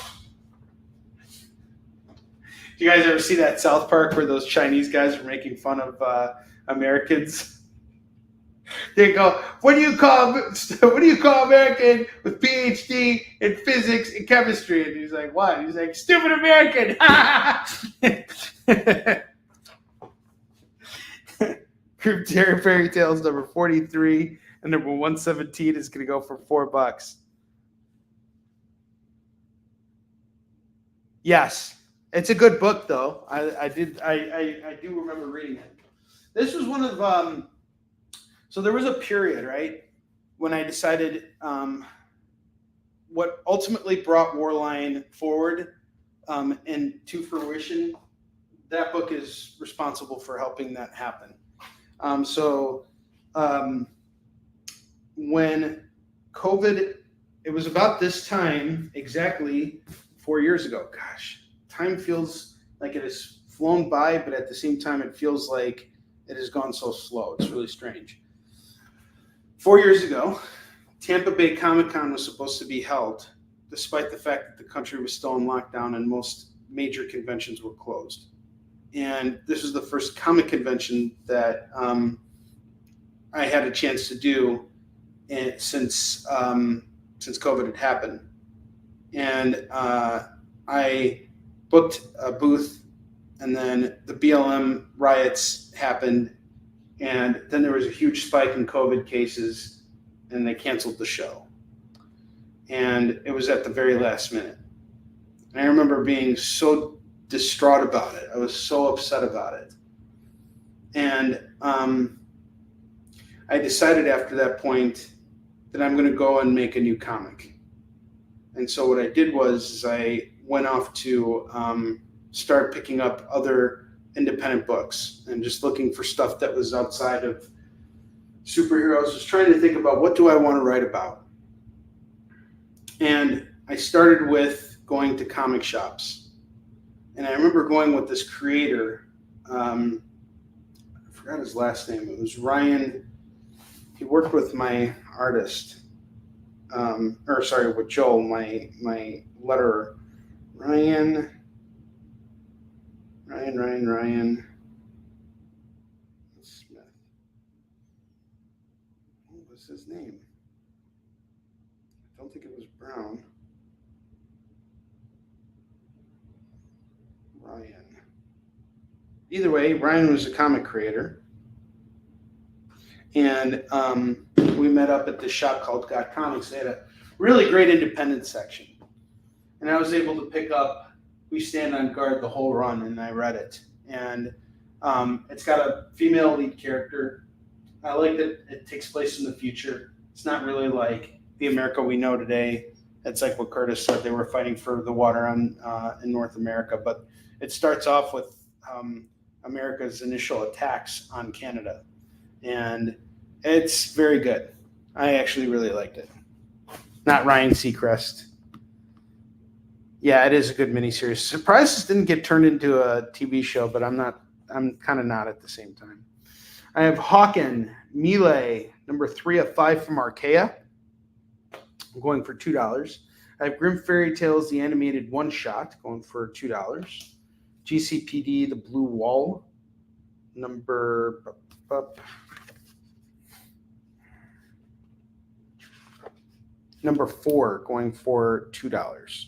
Do you guys ever see that South Park where those Chinese guys are making fun of Americans? They go, what do you call American with PhD in physics and chemistry? And he's like, what? He's like, stupid American. Group Terror Fairy Tales number 43 and number 117 is going to go for $4. Yes. It's a good book, though. I do remember reading it. This was one of so there was a period, right, when I decided what ultimately brought Warline forward and to fruition. That book is responsible for helping that happen. When COVID, it was about this time exactly 4 years ago. Gosh. Time feels like it has flown by, but at the same time, it feels like it has gone so slow. It's really strange. 4 years ago, Tampa Bay Comic-Con was supposed to be held, despite the fact that the country was still in lockdown and most major conventions were closed. And this was the first comic convention that I had a chance to do since COVID had happened. And I booked a booth, and then the BLM riots happened, and then there was a huge spike in COVID cases, and they canceled the show. And it was at the very last minute. And I remember being so distraught about it. I was so upset about it. And I decided after that point that I'm going to go and make a new comic. And so what I did was I went off to start picking up other independent books and just looking for stuff that was outside of superheroes. Just trying to think about what do I want to write about. And I started with going to comic shops. And I remember going with this creator. I forgot his last name. It was Ryan. He worked with my artist. With Joel, my letterer. Ryan Smith. What was his name? I don't think it was Brown. Ryan. Either way, Ryan was a comic creator. And we met up at this shop called Got Comics. They had a really great independent section. And I was able to pick up We Stand on Guard the whole run, and I read it. And it's got a female lead character. I like that it takes place in the future. It's not really like the America we know today. It's like what Curtis said, they were fighting for the water in North America. But it starts off with America's initial attacks on Canada. And it's very good. I actually really liked it. Not Ryan Seacrest. Yeah, it is a good miniseries. Surprised this didn't get turned into a TV show, but I'm kind of not at the same time. I have Hawken, Melee, number 3 of 5 from Archaea. I'm going for $2. I have Grim Fairy Tales, the animated one-shot, going for $2. GCPD, the Blue Wall, number 4, going for $2.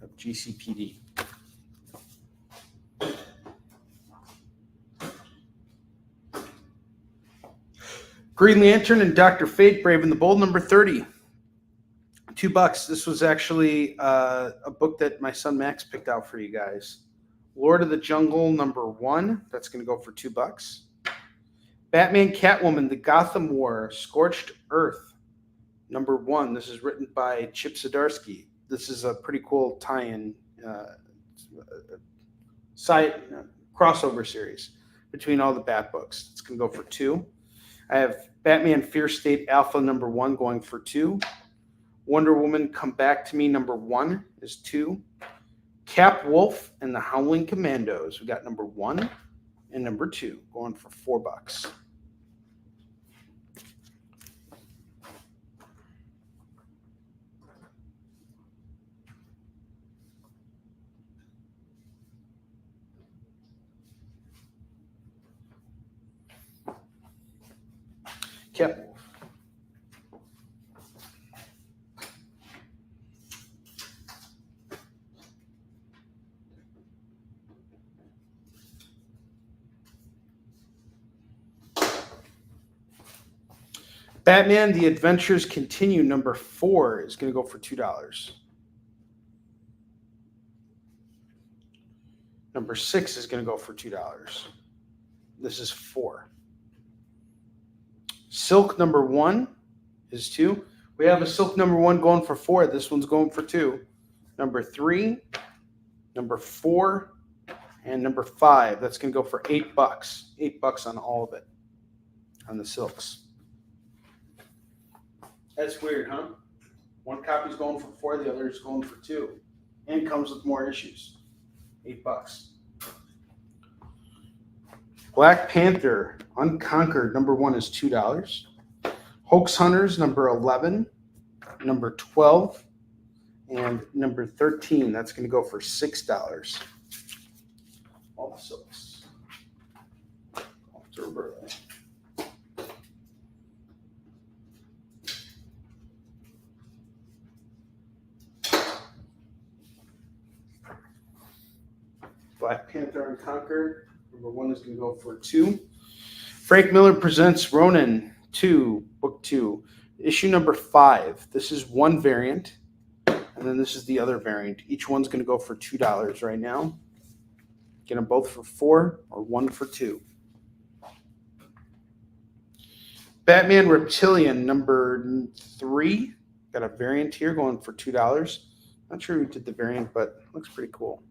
Of GCPD. Green Lantern and Dr. Fate, Brave and the Bold, number 30. $2. This was actually a book that my son Max picked out for you guys. Lord of the Jungle, number 1. That's going to go for $2. Batman Catwoman, The Gotham War, Scorched Earth, number 1. This is written by Chip Zdarsky. This is a pretty cool tie-in crossover series between all the Bat books. It's going to go for $2. I have Batman Fear State Alpha, number 1, going for $2. Wonder Woman Come Back to Me, number 1 is $2. Cap Wolf and the Howling Commandos. We got number 1 and number 2 going for $4. Cap Wolf. Batman, The Adventures Continue, number 4 is going to go for $2. Number 6 is going to go for $2. This is 4. Silk number 1 is 2. We have a Silk number 1 going for 4. This one's going for 2. Number 3, number 4, and number 5. That's going to go for $8. $8 on all of it, on the Silks. That's weird, huh? One copy's going for 4, the other is going for 2. And comes with more issues. $8. Black Panther, Unconquered, number 1 is $2. Hoax Hunters, number 11, number 12, and number 13. That's going to go for $6. All the Silks. Black Panther Unconquered. Number 1 is going to go for $2. Frank Miller Presents Ronin 2, Book 2, issue number 5. This is one variant, and then this is the other variant. Each one's going to go for $2 right now. Get them both for 4 or 1 for 2. Batman Reptilian number 3. Got a variant here going for $2. Not sure who did the variant, but looks pretty cool.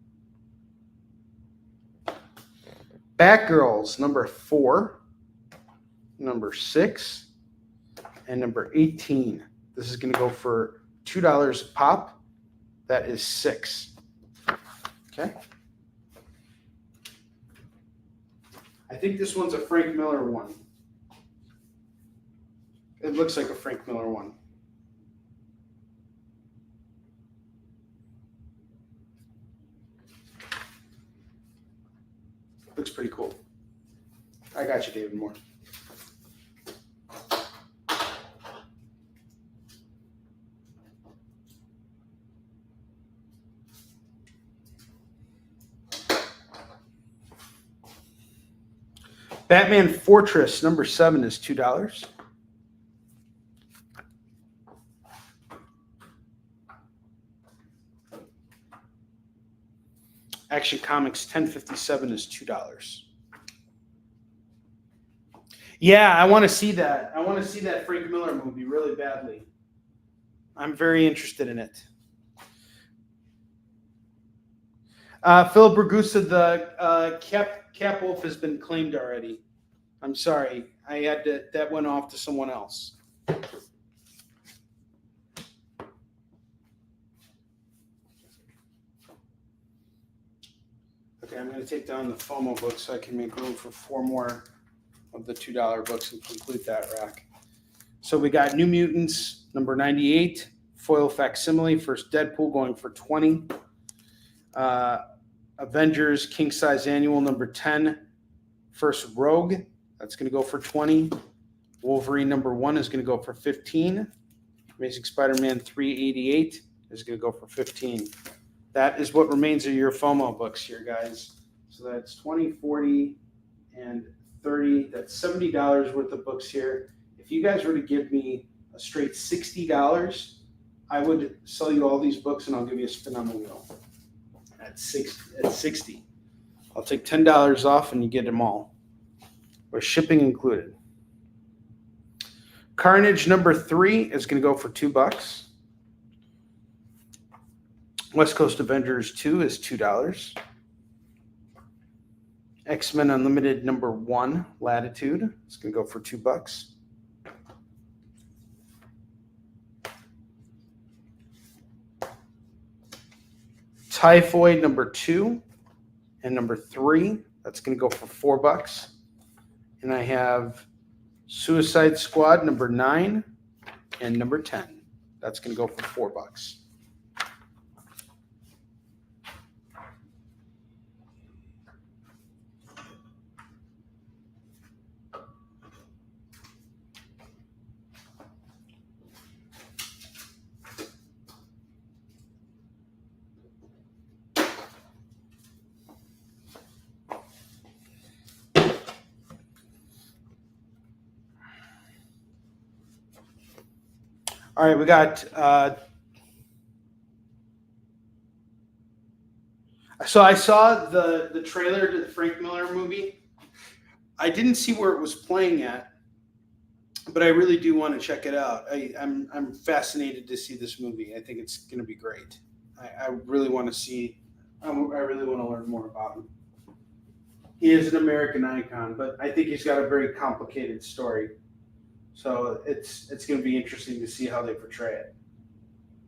Batgirls, number 4, number 6, and number 18. This is going to go for $2 a pop. That is 6. Okay. I think this one's a Frank Miller one. It looks like a Frank Miller one. Looks pretty cool. I got you, David Moore. Batman Fortress number 7 is $2. Action Comics 1057 is $2. Yeah, I want to see that. I want to see that Frank Miller movie really badly. I'm very interested in it. Phil Bragusa, the Cap Wolf has been claimed already. I'm sorry. That went off to someone else. Okay, I'm going to take down the FOMO book so I can make room for 4 more of the $2 books and complete that rack. So we got New Mutants, number 98, foil facsimile, first Deadpool going for 20. Avengers King Size Annual, number 10, first Rogue, that's going to go for 20. Wolverine number 1 is going to go for 15. Amazing Spider-Man 388 is going to go for 15. That is what remains of your FOMO books here, guys. So that's 20, 40, and 30. That's $70 worth of books here. If you guys were to give me a straight $60, I would sell you all these books and I'll give you a spin on the wheel. At 60. I'll take $10 off and you get them all, with shipping included. Carnage number 3 is going to go for $2. West Coast Avengers 2 is $2. X-Men Unlimited number 1, Latitude, is going to go for $2. Typhoid number 2 and number 3, that's going to go for $4. And I have Suicide Squad number 9 and number 10. That's going to go for $4. All right, we got. So I saw the trailer to the Frank Miller movie. I didn't see where it was playing at, but I really do want to check it out. I'm fascinated to see this movie. I think it's going to be great. I really want to see. I really want to learn more about him. He is an American icon, but I think he's got a very complicated story. So it's going to be interesting to see how they portray it.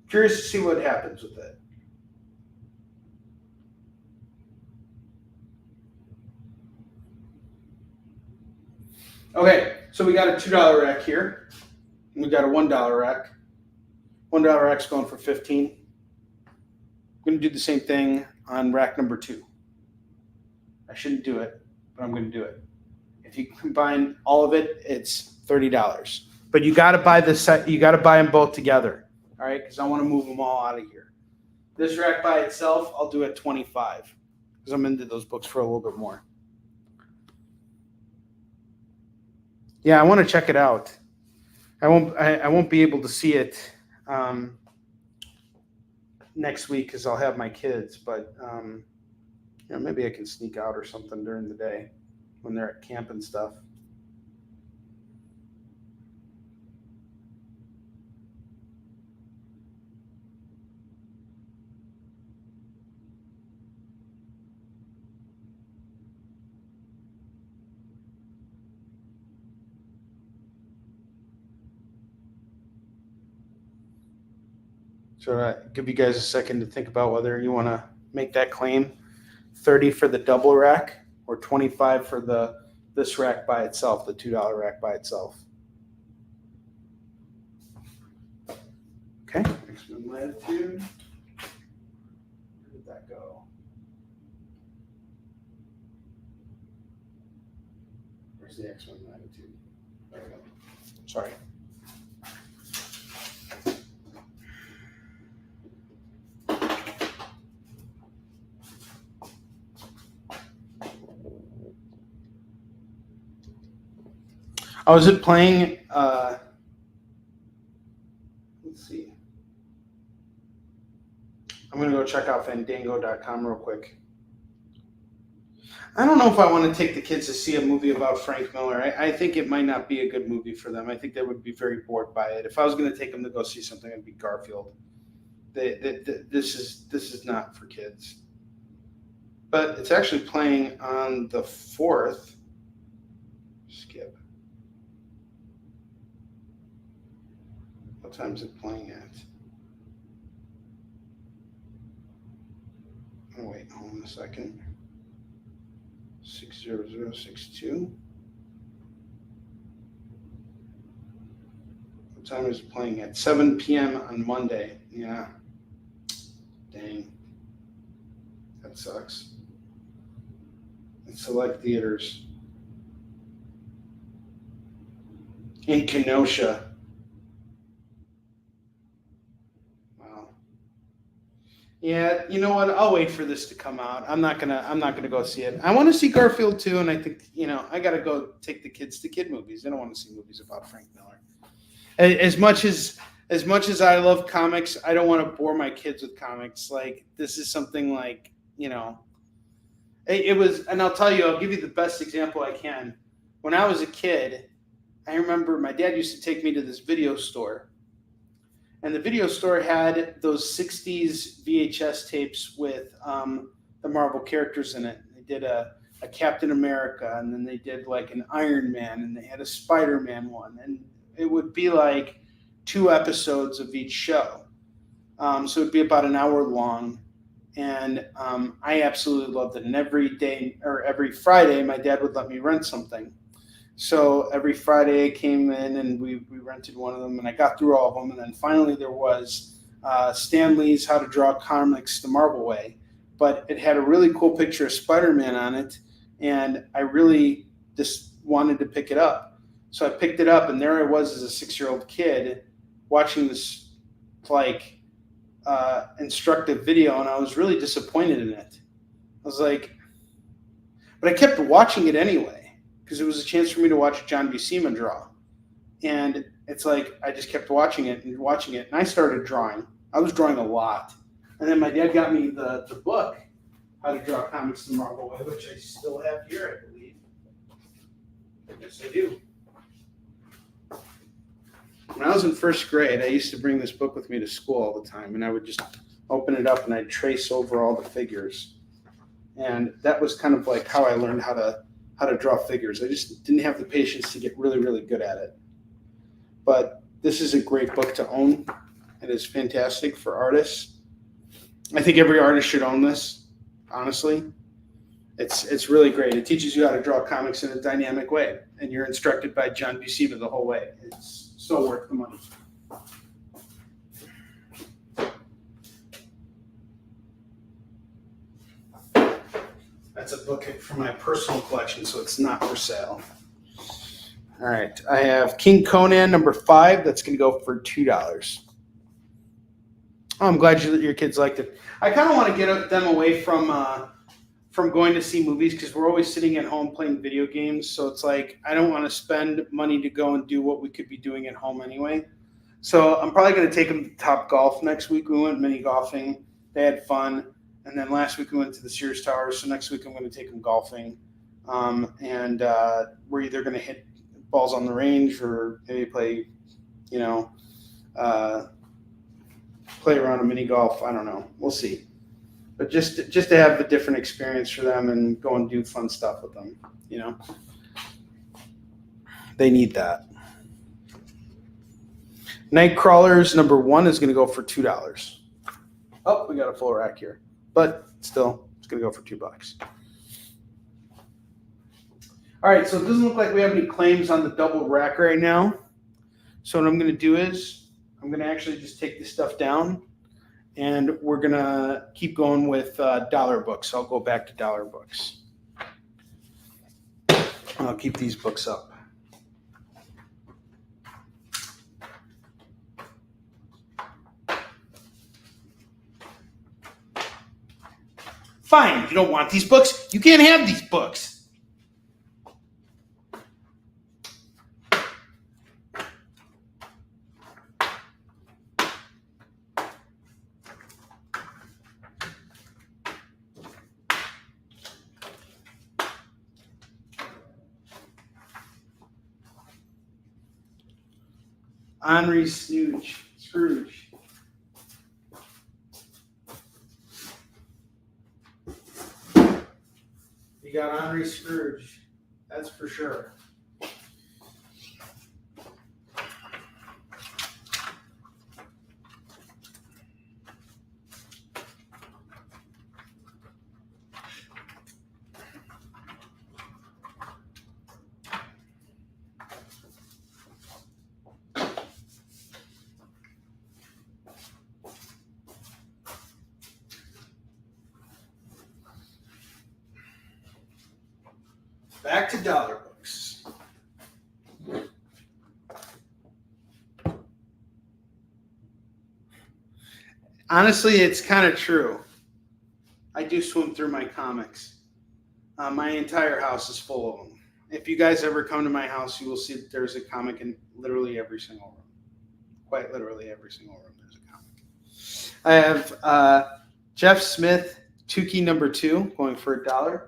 Curious to see what happens with it. Okay, so we got a $2 rack here. And we got a $1 rack. $1 rack's going for 15. I'm going to do the same thing on rack number 2. I shouldn't do it, but I'm going to do it. If you combine all of it, it's $30. But you got to buy the set. You got to buy them both together, all right? Because I want to move them all out of here. This rack by itself, I'll do at $25 because I'm into those books for a little bit more. Yeah, I want to check it out. I won't be able to see it next week because I'll have my kids. But maybe I can sneak out or something during the day when they're at camp and stuff. So give you guys a second to think about whether you want to make that claim. 30 for the double rack or 25 for this rack by itself, the $2 rack by itself. Okay, X-Men Latitude. Where did that go? Where's the X-Men Latitude? There we go. Sorry. Oh, is it playing? Let's see. I'm going to go check out Fandango.com real quick. I don't know if I want to take the kids to see a movie about Frank Miller. I think it might not be a good movie for them. I think they would be very bored by it. If I was going to take them to go see something, it'd be Garfield. This is not for kids. But it's actually playing on the 4th. Skip. What time is it playing at? Oh, wait, hold on a second. 60062. What time is it playing at? 7 p.m. on Monday. Yeah. Dang. That sucks. In select theaters. In Kenosha. Wow. Yeah, you know what? I'll wait for this to come out. I'm not gonna go see it. I want to see Garfield too, and I think I gotta go take the kids to kid movies. I don't want to see movies about Frank Miller. As much as I love comics, I don't want to bore my kids with comics. Like this is something like it was, and I'll give you the best example I can. When I was a kid, I remember my dad used to take me to this video store. And the video store had those 60s VHS tapes with the Marvel characters in it. They did a Captain America, and then they did like an Iron Man, and they had a Spider-Man one. And it would be like 2 episodes of each show. So it would be about an hour long. And I absolutely loved it. And every Friday, my dad would let me rent something. So every Friday I came in and we rented one of them, and I got through all of them. And then finally there was Stan Lee's How to Draw Comics the Marvel Way. But it had a really cool picture of Spider-Man on it, and I really just wanted to pick it up. So I picked it up, and there I was as a 6-year-old kid watching this instructive video, and I was really disappointed in it. I was like, but I kept watching it anyway, because it was a chance for me to watch John Buscema draw. And it's like, I just kept watching it, and I started drawing. I was drawing a lot. And then my dad got me the book, How to Draw Comics the Marvel Way, which I still have here, I believe. Yes, I do. When I was in 1st grade, I used to bring this book with me to school all the time, and I would just open it up and I'd trace over all the figures. And that was kind of like how I learned how to draw figures. I just didn't have the patience to get really, really good at it. But this is a great book to own. It is fantastic for artists. I think every artist should own this, honestly. It's really great. It teaches you how to draw comics in a dynamic way, and you're instructed by John Buscema the whole way. It's so worth the money. That's a book from my personal collection, so it's not for sale. All right, I have King Conan #5. That's going to go for $2. Oh, I'm glad your kids liked it. I kind of want to get them away from going to see movies, because we're always sitting at home playing video games. So it's like I don't want to spend money to go and do what we could be doing at home anyway. So I'm probably going to take them to Top Golf next week. We went mini golfing. They had fun. And then last week we went to the Sears Tower. So next week I'm going to take them golfing. And we're either going to hit balls on the range or maybe play around a mini golf. I don't know. We'll see. But just to have the different experience for them and go and do fun stuff with them, They need that. Nightcrawlers #1 is going to go for $2. Oh, we got a full rack here. But still, it's going to go for $2. All right, so it doesn't look like we have any claims on the double rack right now. So what I'm going to do is I'm going to actually just take this stuff down, and we're going to keep going with dollar books. I'll go back to dollar books. I'll keep these books up. Fine, you don't want these books? You can't have these books. Onrie Scrooge. You got Onrie Scrooge. That's for sure. Back to dollar books. Honestly, it's kind of true. I do swim through my comics. My entire house is full of them. If you guys ever come to my house, you will see that there's a comic in literally every single room. Quite literally every single room there's a comic. I have Jeff Smith, Tukey #2, going for $1.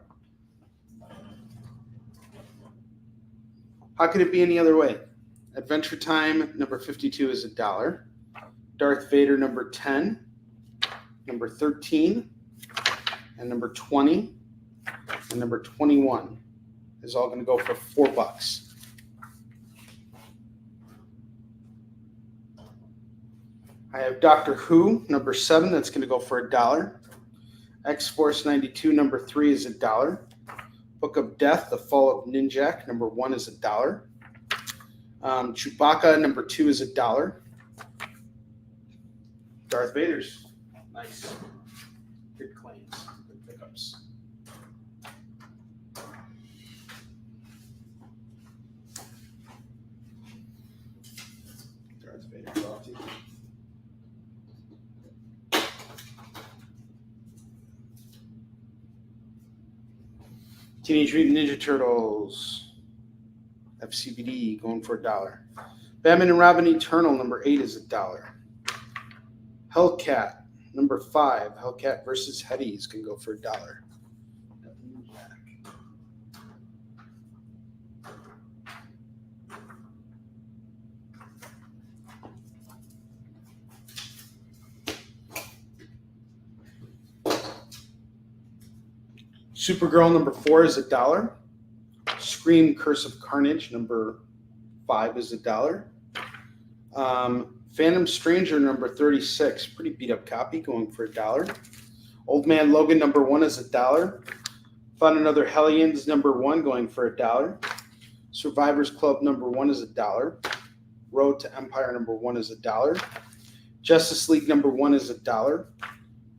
How could it be any other way? Adventure Time #52 is $1. Darth Vader #10, #13, and #20, and #21 is all going to go for $4. I have Doctor Who #7 that's going to go for $1. X-Force 92 #3 is $1. Book of Death, The Fall of Ninjak #1 is $1. Chewbacca #2 is $1. Darth Vader's. Nice. Good claims. Good pickups. Darth Vader coffee. Teenage Mutant Ninja Turtles. FCBD going for $1. Batman and Robin Eternal #8 is $1. Hellcat #5. Hellcat versus Hetties can go for $1. Supergirl #4 is $1. Scream Curse of Carnage #5 is $1. Phantom Stranger #36, pretty beat up copy, going for $1. Old Man Logan #1 is $1. Found Another Hellions #1 going for $1. Survivors Club #1 is $1. Road to Empire #1 is $1. Justice League #1 is $1.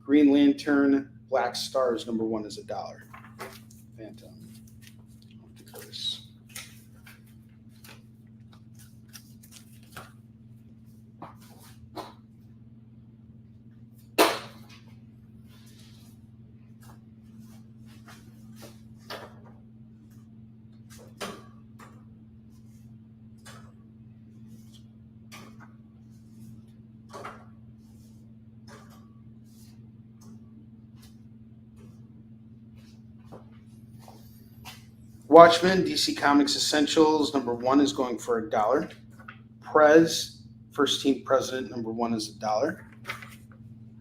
Green Lantern Black Stars #1 is $1. Phantom. Curse. Watchmen, DC Comics Essentials, #1 is going for $1. Prez, First Team President, #1 is $1.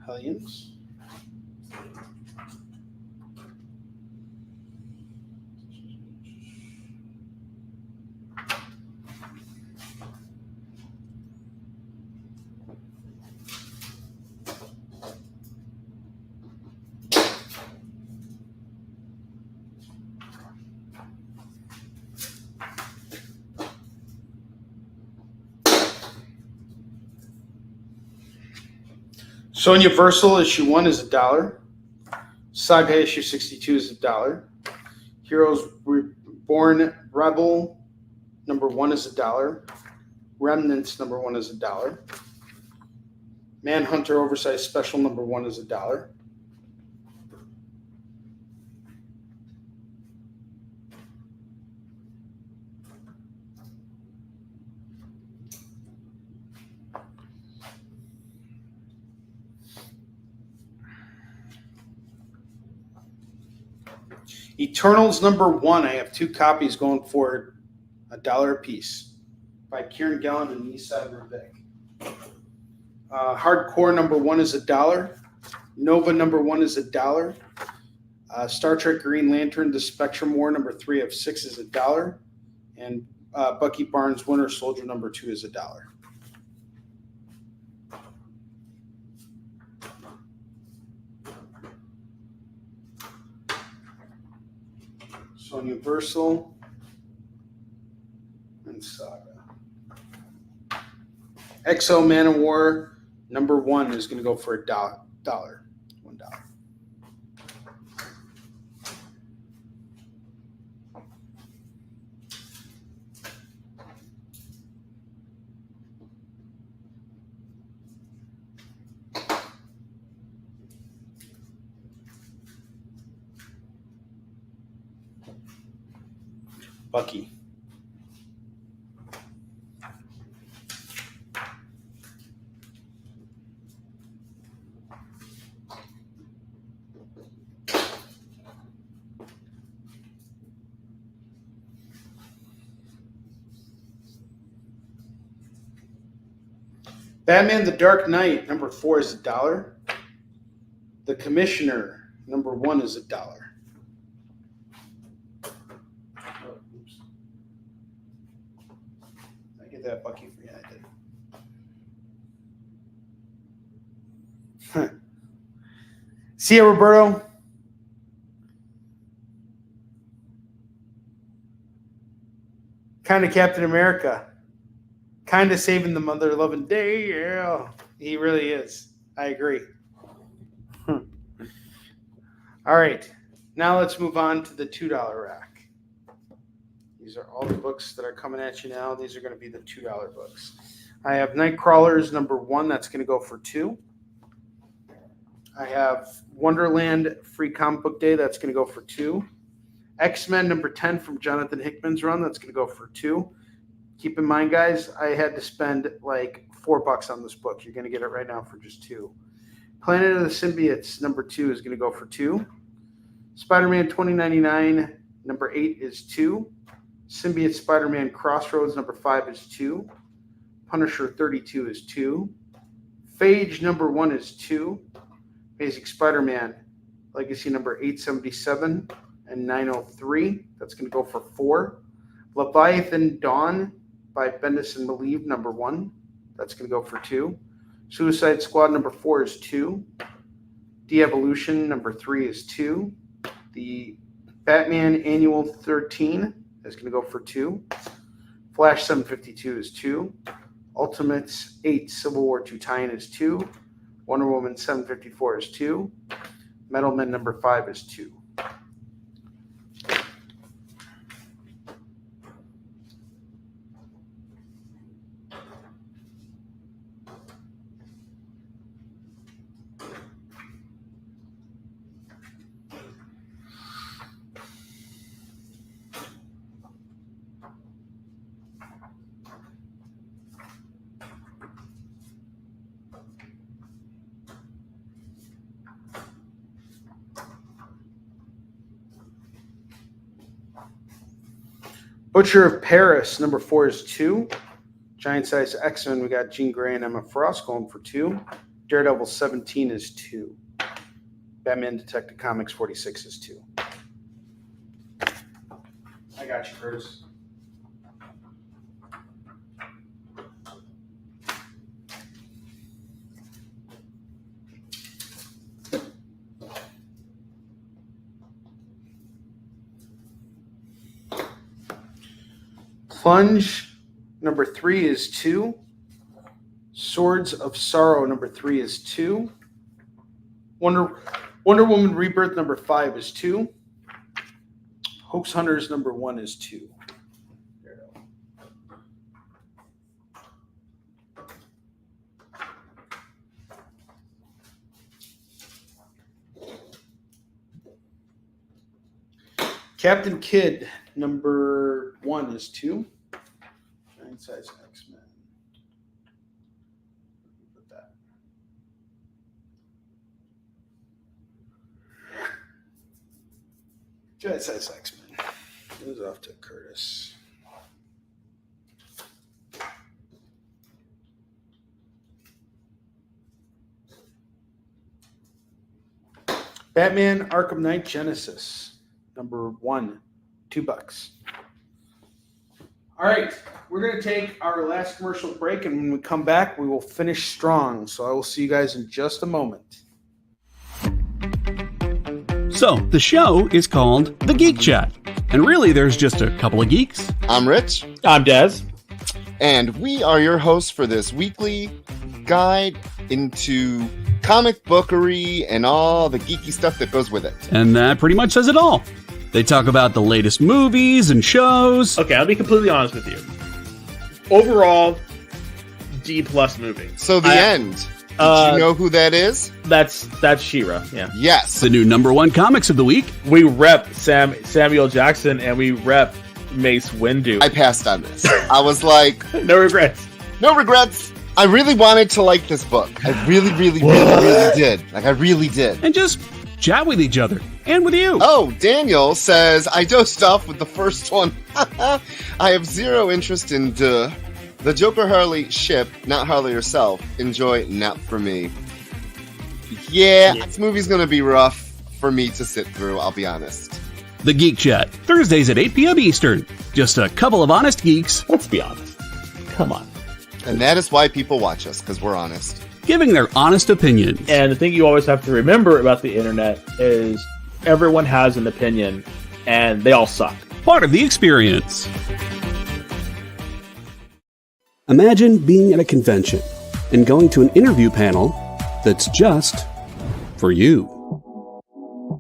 Hellions. Sonya Versal issue 1 is $1. Saga issue 62 is $1. Heroes Reborn Rebel #1 is $1. Remnants #1 is $1. Manhunter Oversized Special #1 is $1. Eternals #1. I have 2 copies going for $1 a piece. by Kieran Gallon and Nisa Rebek. Hardcore number 1 is $1. Nova number 1 is $1. Star Trek Green Lantern, The Spectrum War number 3 of 6 is $1. And Bucky Barnes Winter Soldier number 2 is $1. So Universal and Saga. XO Man of War number 1 is going to go for $1. $1. Bucky. Batman the Dark Knight, number 4 is $1. The Commissioner, number 1 is $1. Oh, oops. I get that Bucky for you. I did. See ya, Roberto. Kind of Captain America. Kind of saving the mother loving day. Yeah, he really is. I agree. All right. Now let's move on to the $2 rack. These are all the books that are coming at you now. These are going to be the $2 books. I have Nightcrawlers number 1. That's going to go for $2. I have Wonderland Free Comic Book Day. That's going to go for $2. X-Men number 10 from Jonathan Hickman's run. That's going to go for $2. Keep in mind, guys, I had to spend like $4 on this book. You're going to get it right now for just $2. Planet of the Symbiotes number 2 is going to go for $2. Spider-Man 2099 number 8 is $2. Symbiote Spider-Man Crossroads number 5 is $2. Punisher 32 is $2. Phage number 1 is $2. Basic Spider-Man Legacy number 877 and 903. That's going to go for $4. Leviathan Dawn by Bendis and Malieve number 1. That's going to go for $2. Suicide Squad number 4 is $2. De-Evolution number 3 is $2. The Batman Annual 13 is going to go for $2. Flash 752 is $2. Ultimates 8 Civil War 2 tie-in is $2. Wonder Woman 754 is $2. Metal Men number 5 is $2. Butcher of Paris, number 4 is $2. Giant Size X-Men, we got Jean Grey and Emma Frost going for $2. Daredevil 17 is $2. Batman Detective Comics 46 is $2. I got you, Curtis. Plunge number 3 is $2. Swords of Sorrow number 3 is $2. Wonder Woman Rebirth number 5 is $2. Hoax Hunters number 1 is $2. Captain Kidd number 1 is $2. Giant Size X-Men. Put that. Giant Size X-Men. It was off to Curtis. Batman Arkham Knight Genesis, number 1, $2. All right, we're going to take our last commercial break, and when we come back, we will finish strong. So I will see you guys in just a moment. So, the show is called The Geek Chat. And really, there's just a couple of geeks. I'm Rich. I'm Dez. And we are your hosts for this weekly guide into comic bookery and all the geeky stuff that goes with it. And that pretty much says it all. They talk about the latest movies and shows. Okay, I'll be completely honest with you. Overall, D+ movie. So the end. Did you know who that is? That's She-Ra, yeah. Yes. The new number 1 comics of the week. We rep Samuel Jackson and we rep Mace Windu. I passed on this. I was like, No regrets. no regrets. I really wanted to like this book. I really did. Like, I really did. And just chat with each other. And with you. Oh, Daniel says, I dozed off with the first one. I have zero interest in the Joker Harley ship, not Harley herself. Enjoy, not for me. Yeah, this movie's going to be rough for me to sit through, I'll be honest. The Geek Chat, Thursdays at 8 p.m. Eastern. Just a couple of honest geeks. Let's be honest. Come on. And that is why people watch us, because we're honest. Giving their honest opinions. And the thing you always have to remember about the internet is everyone has an opinion, and they all suck. Part of the experience. Imagine being at a convention and going to an interview panel that's just for you.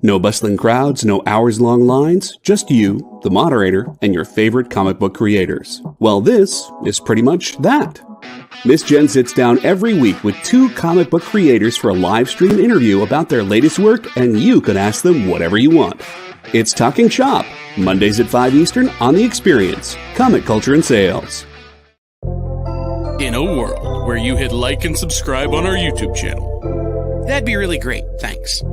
No bustling crowds, no hours-long lines, just you, the moderator, and your favorite comic book creators. Well, this is pretty much that. Miss Jen sits down every week with 2 comic book creators for a live stream interview about their latest work, and you can ask them whatever you want. It's Talking Shop, Mondays at 5 Eastern on The Experience, Comic Culture and Sales. In a world where you hit like and subscribe on our YouTube channel, that'd be really great. Thanks.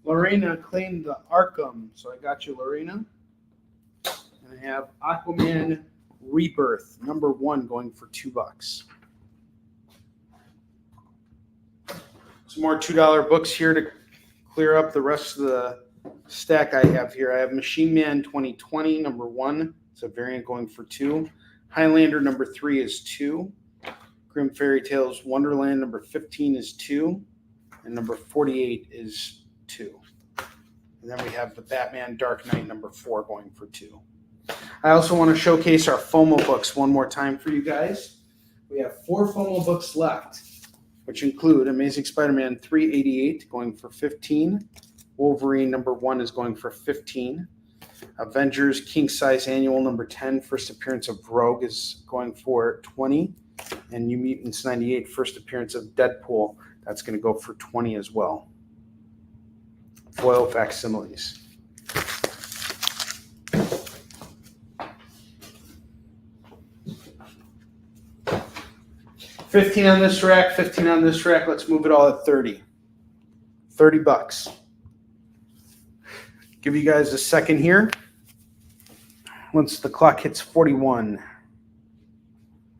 Lorena claimed the Arkham, so I got you, Lorena. And I have Aquaman Rebirth, number 1, going for $2. Some more $2 books here to clear up the rest of the stack I have here. I have Machine Man 2020, number 1. It's a variant going for $2. Highlander, number 3 is $2. Grim Fairy Tales Wonderland, number 15 is $2. And number 48 is $2. And then we have the Batman Dark Knight number 4 going for $2. I also want to showcase our FOMO books one more time for you guys. We have 4 FOMO books left, which include Amazing Spider-Man 388 going for $15. Wolverine number 1 is going for $15. Avengers King Size Annual number 10, first appearance of Rogue, is going for $20. And New Mutants 98, first appearance of Deadpool, that's going to go for $20 as well. Foil facsimiles. $15 on this rack, $15 on this rack. Let's move it all at $30. $30. Give you guys a second here. Once the clock hits 41.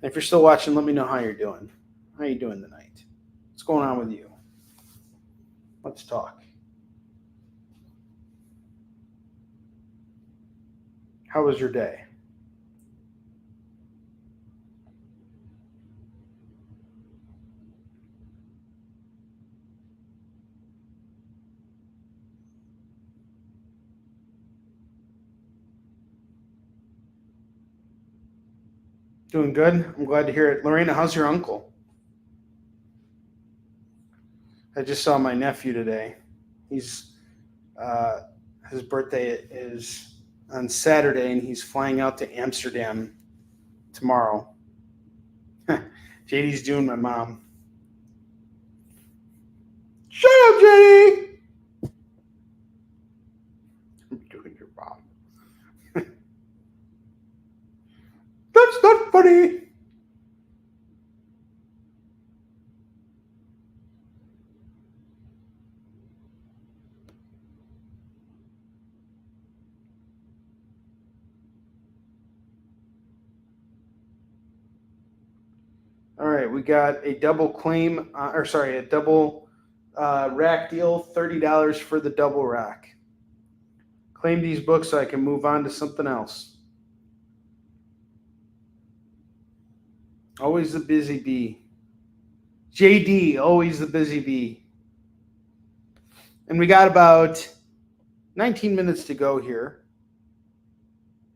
If you're still watching, let me know how you're doing. How you doing tonight? What's going on with you? Let's talk. How was your day? Doing good. I'm glad to hear it. Lorena, how's your uncle? I just saw my nephew today. He's his birthday is on Saturday, and he's flying out to Amsterdam tomorrow. JD's doing my mom. Shut up, JD! Marty. All right, we got a double claim, a double rack deal, $30 for the double rack. Claim these books so I can move on to something else. Always the busy bee. JD, always the busy bee. And we got about 19 minutes to go here.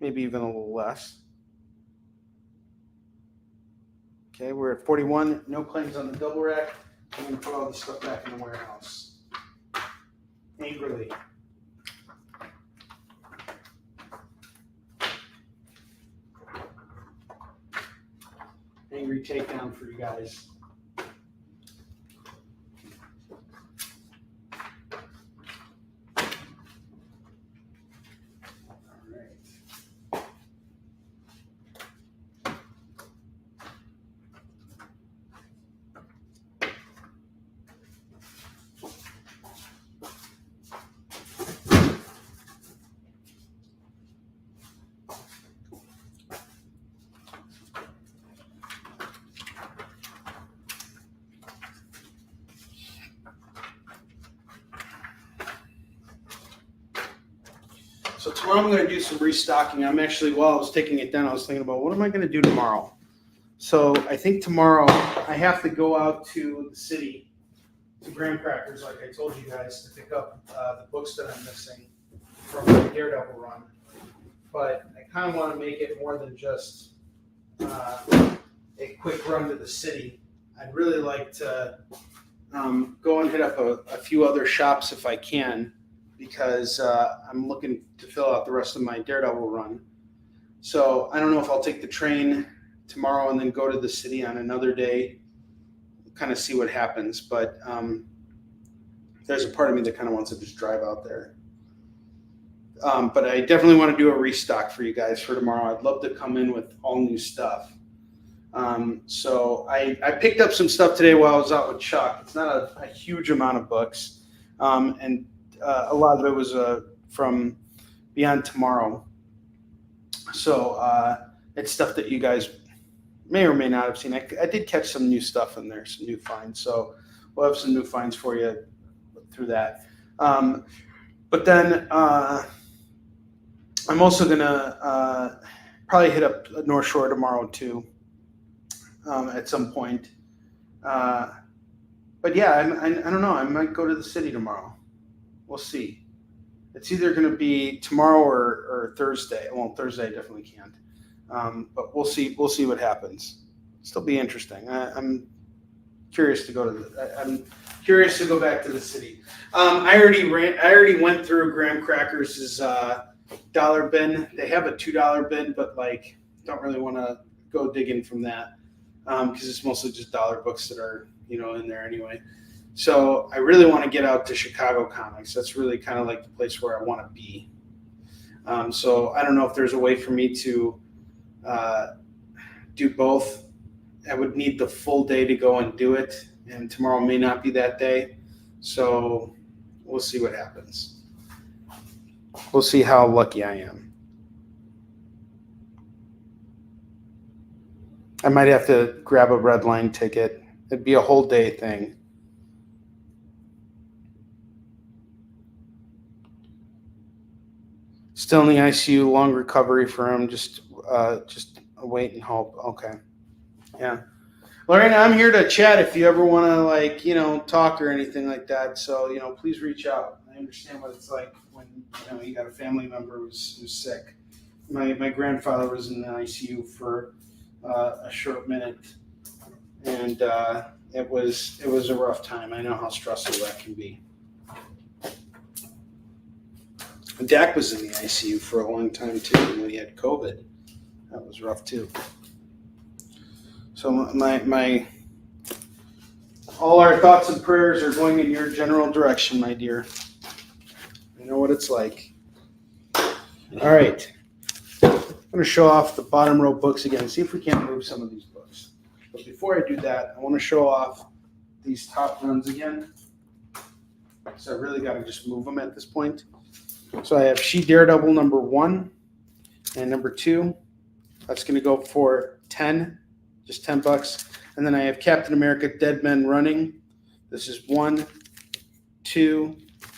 Maybe even a little less. Okay, we're at 41. No claims on the double rack. I'm going to put all this stuff back in the warehouse. Angrily. Angry takedown for you guys. So tomorrow I'm going to do some restocking. I'm actually, while I was taking it down, I was thinking about what am I going to do tomorrow? So I think tomorrow I have to go out to the city, to Graham Crackers, like I told you guys, to pick up the books that I'm missing from my Daredevil run. But I kind of want to make it more than just a quick run to the city. I'd really like to go and hit up a few other shops if I can, because I'm looking to fill out the rest of my Daredevil run. So I don't know if I'll take the train tomorrow and then go to the city on another day, kind of see what happens. But there's a part of me that kind of wants to just drive out there. But I definitely want to do a restock for you guys for tomorrow. I'd love to come in with all new stuff. So I picked up some stuff today while I was out with Chuck. It's not a huge amount of books. And a lot of it was from Beyond Tomorrow. So it's stuff that you guys may or may not have seen. I did catch some new stuff in there, some new finds. So we'll have some new finds for you through that. But then I'm also going to probably hit up North Shore tomorrow too at some point. But yeah, I don't know. I might go to the city tomorrow. We'll see. It's either going to be tomorrow or Thursday. Well, Thursday I definitely can't. But we'll see. We'll see what happens. Still be interesting. I'm curious to go to. I'm curious to go back to the city. I already went through Graham Crackers' dollar bin. They have a $2 bin, but like don't really want to go digging from that because it's mostly just dollar books that are in there anyway. So I really want to get out to Chicago Comics. That's really kind of like the place where I want to be. So I don't know if there's a way for me to do both. I would need the full day to go and do it, and tomorrow may not be that day. So we'll see what happens. We'll see how lucky I am. I might have to grab a red line ticket. It'd be a whole day thing. Still in the ICU, long recovery for him. Just wait and hope. Okay. Yeah. Lorena, I'm here to chat if you ever want to talk or anything like that. So, please reach out. I understand what it's like when, you got a family member who's sick. My grandfather was in the ICU for a short minute, and it was a rough time. I know how stressful that can be. Dak was in the ICU for a long time too when he had COVID. That was rough too. So my all our thoughts and prayers are going in your general direction, my dear. I know what it's like. All right. going to show off the bottom row books again, see if we can't move some of these books. But before I do that, I want to show off these top runs again. So I really got to just move them at this point. So I have She Daredevil number 1 and number 2. That's going to go for 10, just $10. And then I have Captain America Dead Men Running. This is 1, 2,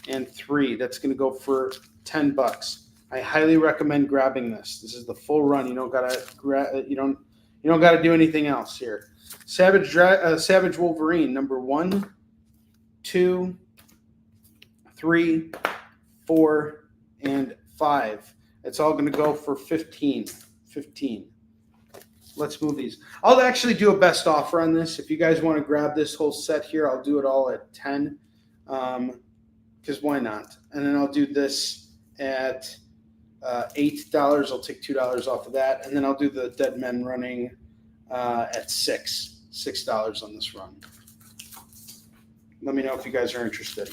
and 3. That's going to go for $10. I highly recommend grabbing this. This is the full run. You don't gotta do anything else here. Savage Wolverine number 1, 2, 3, 4, and 5. It's all going to go for 15. Let's move these. I'll actually do a best offer on this. If you guys want to grab this whole set here, I'll do it all at 10. Because why not? And then I'll do this at $8. I'll take $2 off of that. And then I'll do the Dead Men Running at $6 on this run. Let me know if you guys are interested.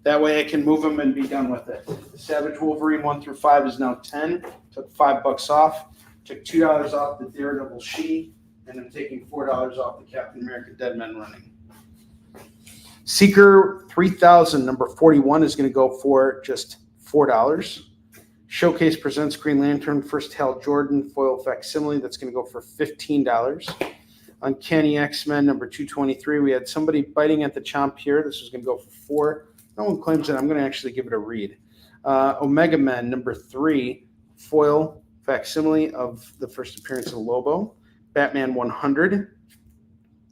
That way I can move them and be done with it. Savage Wolverine 1 through 5 is now 10. Took $5 off. Took $2 off the Daredevil She. And I'm taking $4 off the Captain America Dead Men Running. Seeker 3000 number 41 is going to go for just $4. Showcase presents Green Lantern First Hal Jordan foil facsimile. That's going to go for $15. Uncanny X-Men number 223. We had somebody biting at the chomp here. This is going to go for $4. No one claims it. I'm going to actually give it a read. Omega Men number 3 foil facsimile of the first appearance of Lobo. Batman 100.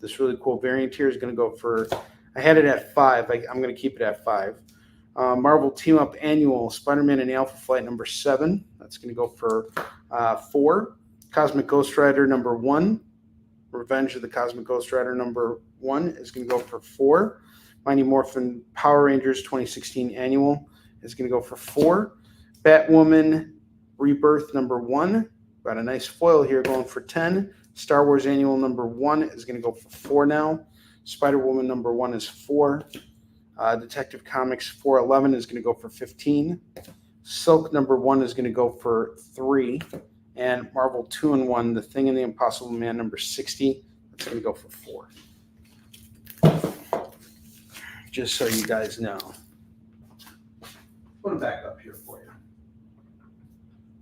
This really cool variant here is going to go for, I had it at 5. I'm going to keep it at 5. Marvel Team Up Annual Spider-Man and Alpha Flight number 7. That's going to go for $4. Cosmic Ghost Rider number 1. Revenge of the Cosmic Ghost Rider number 1 is going to go for $4. Mighty Morphin Power Rangers 2016 Annual is going to go for $4. Batwoman Rebirth number 1. Got a nice foil here going for $10. Star Wars Annual number 1 is going to go for $4 now. Spider-Woman number 1 is $4. Detective Comics 411 is going to go for $15. Silk number 1 is going to go for $3. And Marvel 2-in-1, The Thing and the Impossible Man number 60, that's going to go for $4. Just so you guys know. Put them back up here for you.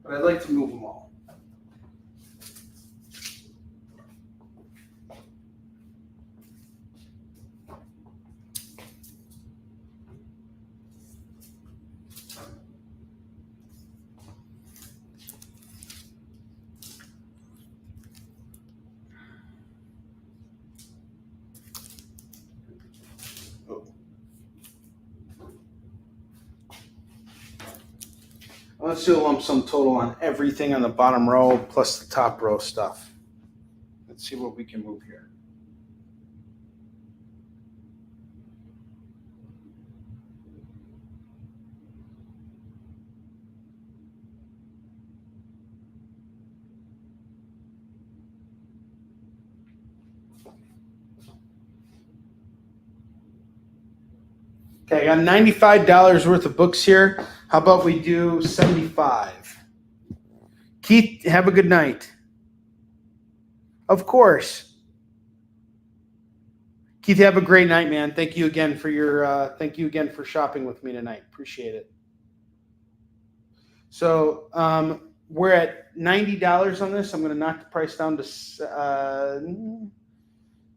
But I'd like to move them all. Let's do a lump sum total on everything on the bottom row plus the top row stuff. Let's see what we can move here. Okay, I got $95 worth of books here. How about we do 75? Keith, have a good night. Of course. Keith, have a great night, man. Thank you again for for shopping with me tonight. Appreciate it. So we're at $90 on this. I'm going to knock the price down to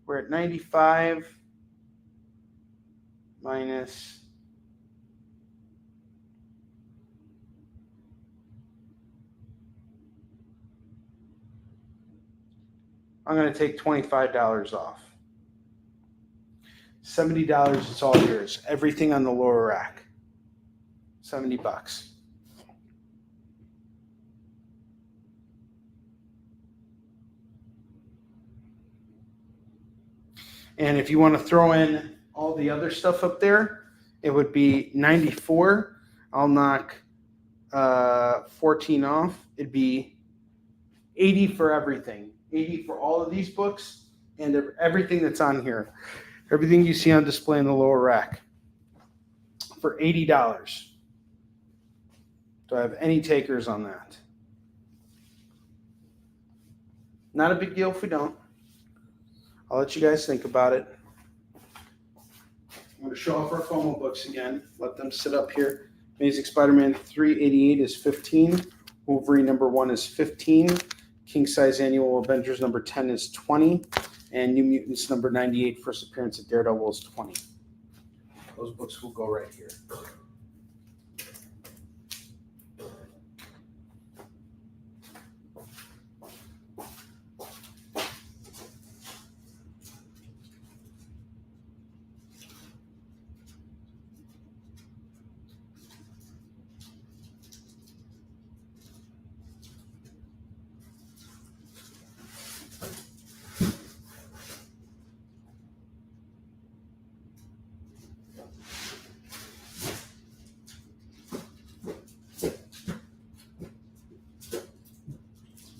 we're at 95 minus I'm going to take $25 off. $70, it's all yours. Everything on the lower rack. $70. And if you want to throw in all the other stuff up there, it would be 94. I'll knock 14 off. It'd be 80 for everything. 80 for all of these books and everything that's on here. Everything you see on display in the lower rack for $80. Do I have any takers on that? Not a big deal if we don't. I'll let you guys think about it. I'm going to show off our FOMO books again. Let them sit up here. Amazing Spider-Man 388 is 15. Wolverine number 1 is 15. King Size Annual Avengers number 10 is 20. And New Mutants number 98, first appearance of Daredevil, is 20. Those books will go right here.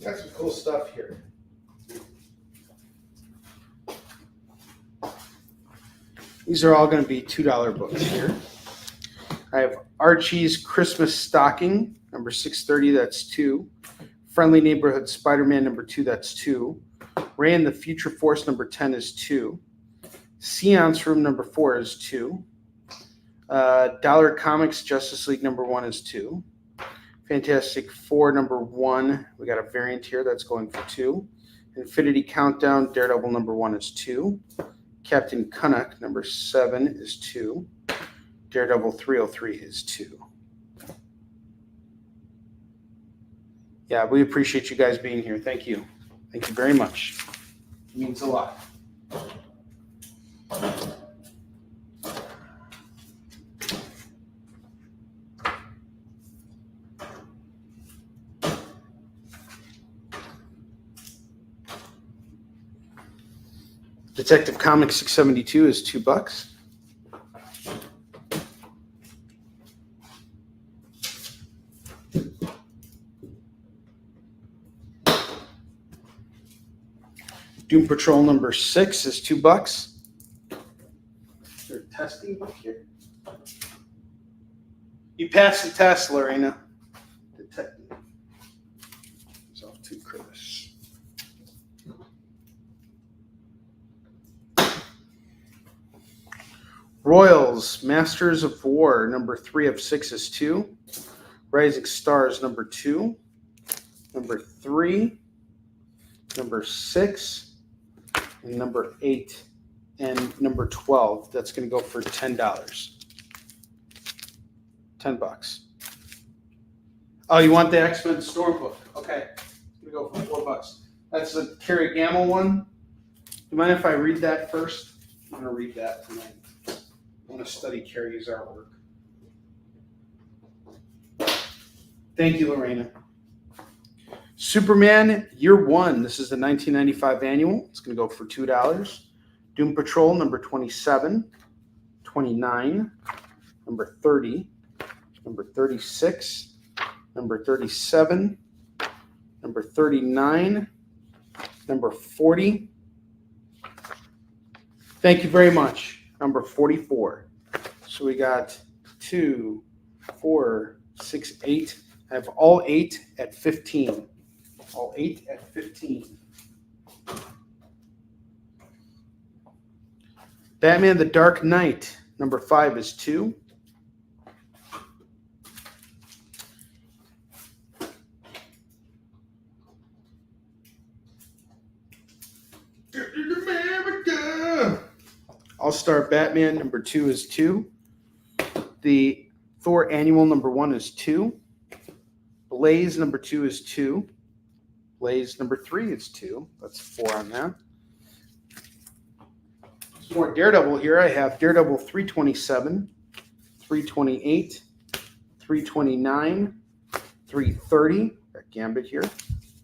Got some cool stuff here. These are all going to be $2 books here. I have Archie's Christmas Stocking, number 630, that's 2. Friendly Neighborhood Spider-Man, number 2, that's 2. Ray and the Future Force, number 10, is 2. Seance Room, number 4, is 2. Dollar Comics Justice League, number 1, is 2. Fantastic Four, number 1. We got a variant here that's going for 2. Infinity Countdown, Daredevil, number 1, is 2. Captain Canuck, number 7, is 2. Daredevil 303 is 2. Yeah, we appreciate you guys being here. Thank you. Thank you very much. It means a lot. Detective Comics 672 is $2. Doom Patrol number 6 is $2. Is there a testing book here? You passed the test, Lorena. Detective. It's off to Curtis. Royals, Masters of War, number 3 of 6 is 2. Rising Stars, number 2. Number 3. Number 6. And number 8. And number 12. That's going to go for $10. $10. Oh, you want the X-Men Storm book? Okay. It's going to go for $4. That's the Carrie Gamble one. Do you mind if I read that first? I'm going to read that tonight. I want to study Carrie's artwork. Thank you, Lorena. Superman Year 1. This is the 1995 annual. It's going to go for $2. Doom Patrol number 27, 29, number 30, number 36, number 37, number 39, number 40. Thank you very much. Number 44. So we got 2, 4, 6, 8. I have all 8 at 15. All 8 at 15. Batman the Dark Knight, number 5 is 2. All-Star Batman number 2 is 2. The Thor Annual number 1 is 2. Blaze number 2 is 2. Blaze number 3 is 2. That's 4 on that. Some more Daredevil here. I have Daredevil 327, 328, 329, 330. Got Gambit here.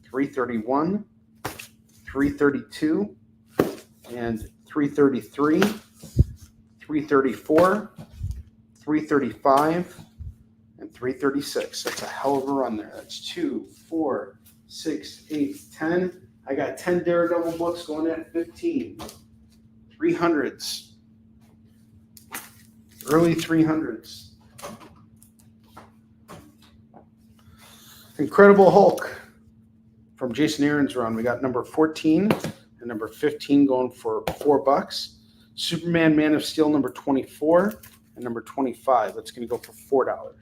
331, 332, and 333, 334, 335, and 336. That's a hell of a run there. That's 2, 4, 6, 8, 10. I got 10 Daredevil books going at 15. 300s. Early 300s. Incredible Hulk from Jason Aaron's run, we got number 14 and number 15 going for $4. Superman Man of Steel number 24 and number 25. That's going to go for $4.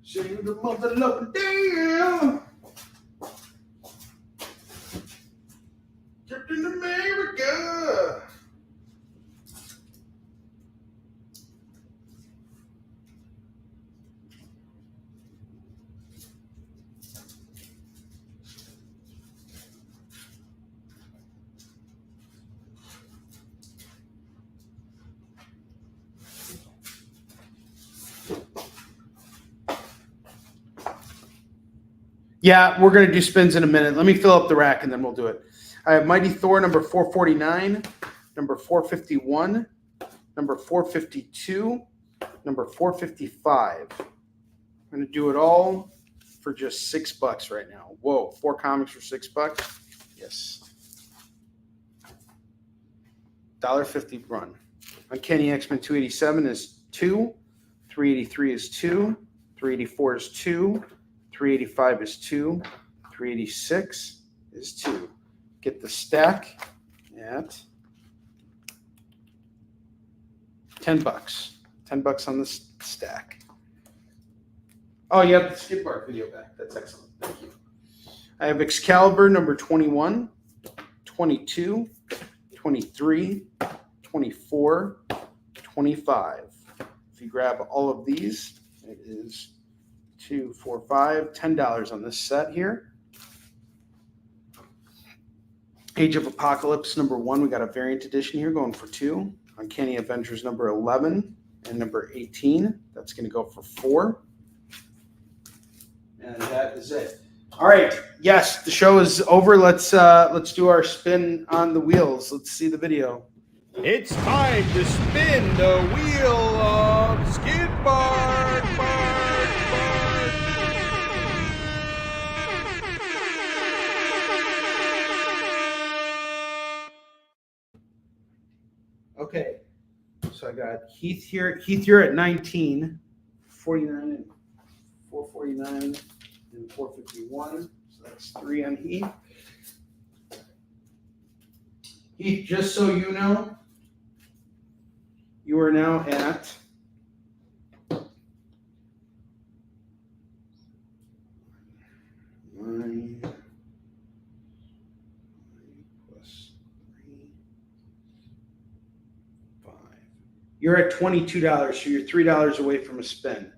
Sing the mother loving damn. Captain America. Yeah, we're going to do spins in a minute. Let me fill up the rack and then we'll do it. I have Mighty Thor number 449, number 451, number 452, number 455. I'm going to do it all for just $6 right now. Whoa, 4 comics for $6? Yes. $1.50 run. Uncanny X-Men 287 is 2, 383 is 2, 384 is 2, 385 is 2, 386 is 2. Get the stack at $10. $10 on the stack. Oh, you have the skip bar video back. That's excellent. Thank you. I have Excalibur number 21, 22, 23, 24, 25. If you grab all of these, it is $2, $4, $5, $10 on this set here. Age of Apocalypse number 1, we got a variant edition here going for $2. Uncanny Avengers number 11 and number 18, that's going to go for $4. And that is it. All right, yes, the show is over. Let's do our spin on the wheels. Let's see the video. It's time to spin the wheel of Skid Bar. Okay, so I got Heath here. Heath, you're at 19, 49, and 449, and 451. So that's 3 on Heath. Heath, just so you know, you are now at You're at $22, so you're $3 away from a spin.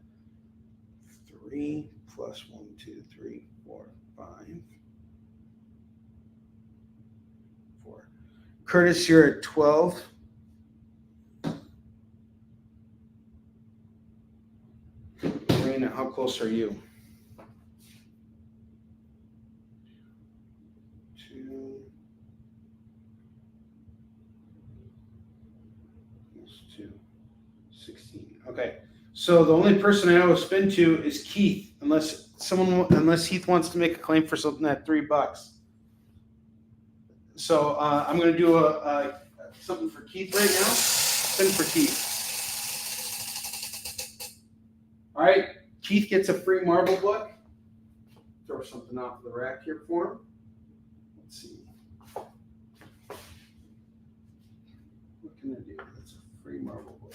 3 plus 1, 2, 3, 4, 5, 4. Curtis, you're at 12. Marina, how close are you? 2 plus 2, 16. Okay. So the only person I owe a spin to is Keith, unless Heath wants to make a claim for something at $3. So I'm going to do something for Keith right now. Spin for Keith. All right, Keith gets a free marble book. Throw something off the rack here for him. Let's see. What can I do? That's a free marble book.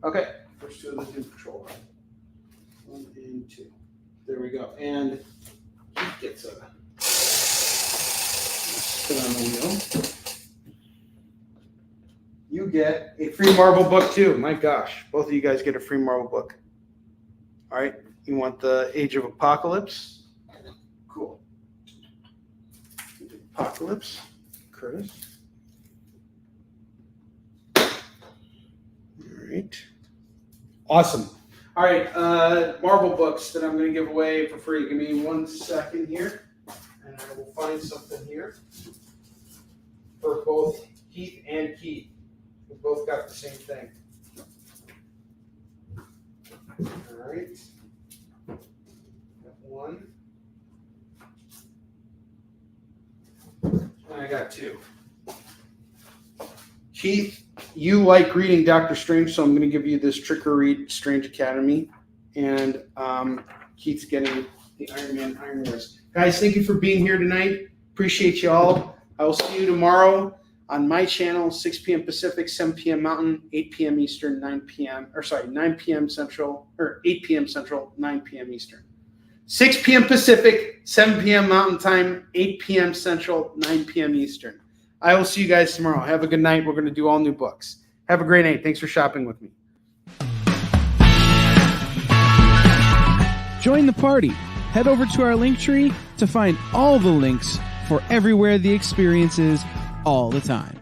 Okay, first 2 of those in patrol. 1 and 2. There we go. And Keith gets a spin on the wheel. You get a free marble book too. My gosh, both of you guys get a free marble book. All right, you want the Age of Apocalypse? Cool. Apocalypse, Curtis. All right. Awesome. All right, marble books that I'm going to give away for free. Give me 1 second here, and I will find something here for both Heath and Keith. We both got the same thing. All right. Got 1. And I got 2. Keith, you like reading Doctor Strange, so I'm going to give you this Trick or Read Strange Academy. And Keith's getting the Iron Man Iron Wars. Guys, thank you for being here tonight. Appreciate you all. I will see you tomorrow on my channel, 6 p.m. Pacific, 7 p.m. Mountain, 8 p.m. Eastern, 9 p.m. Central, or 8 p.m. Central, 9 p.m. Eastern. 6 p.m. Pacific, 7 p.m. Mountain Time, 8 p.m. Central, 9 p.m. Eastern. I will see you guys tomorrow. Have a good night. We're going to do all new books. Have a great night. Thanks for shopping with me. Join the party. Head over to our link tree to find all the links for everywhere the experience is all the time.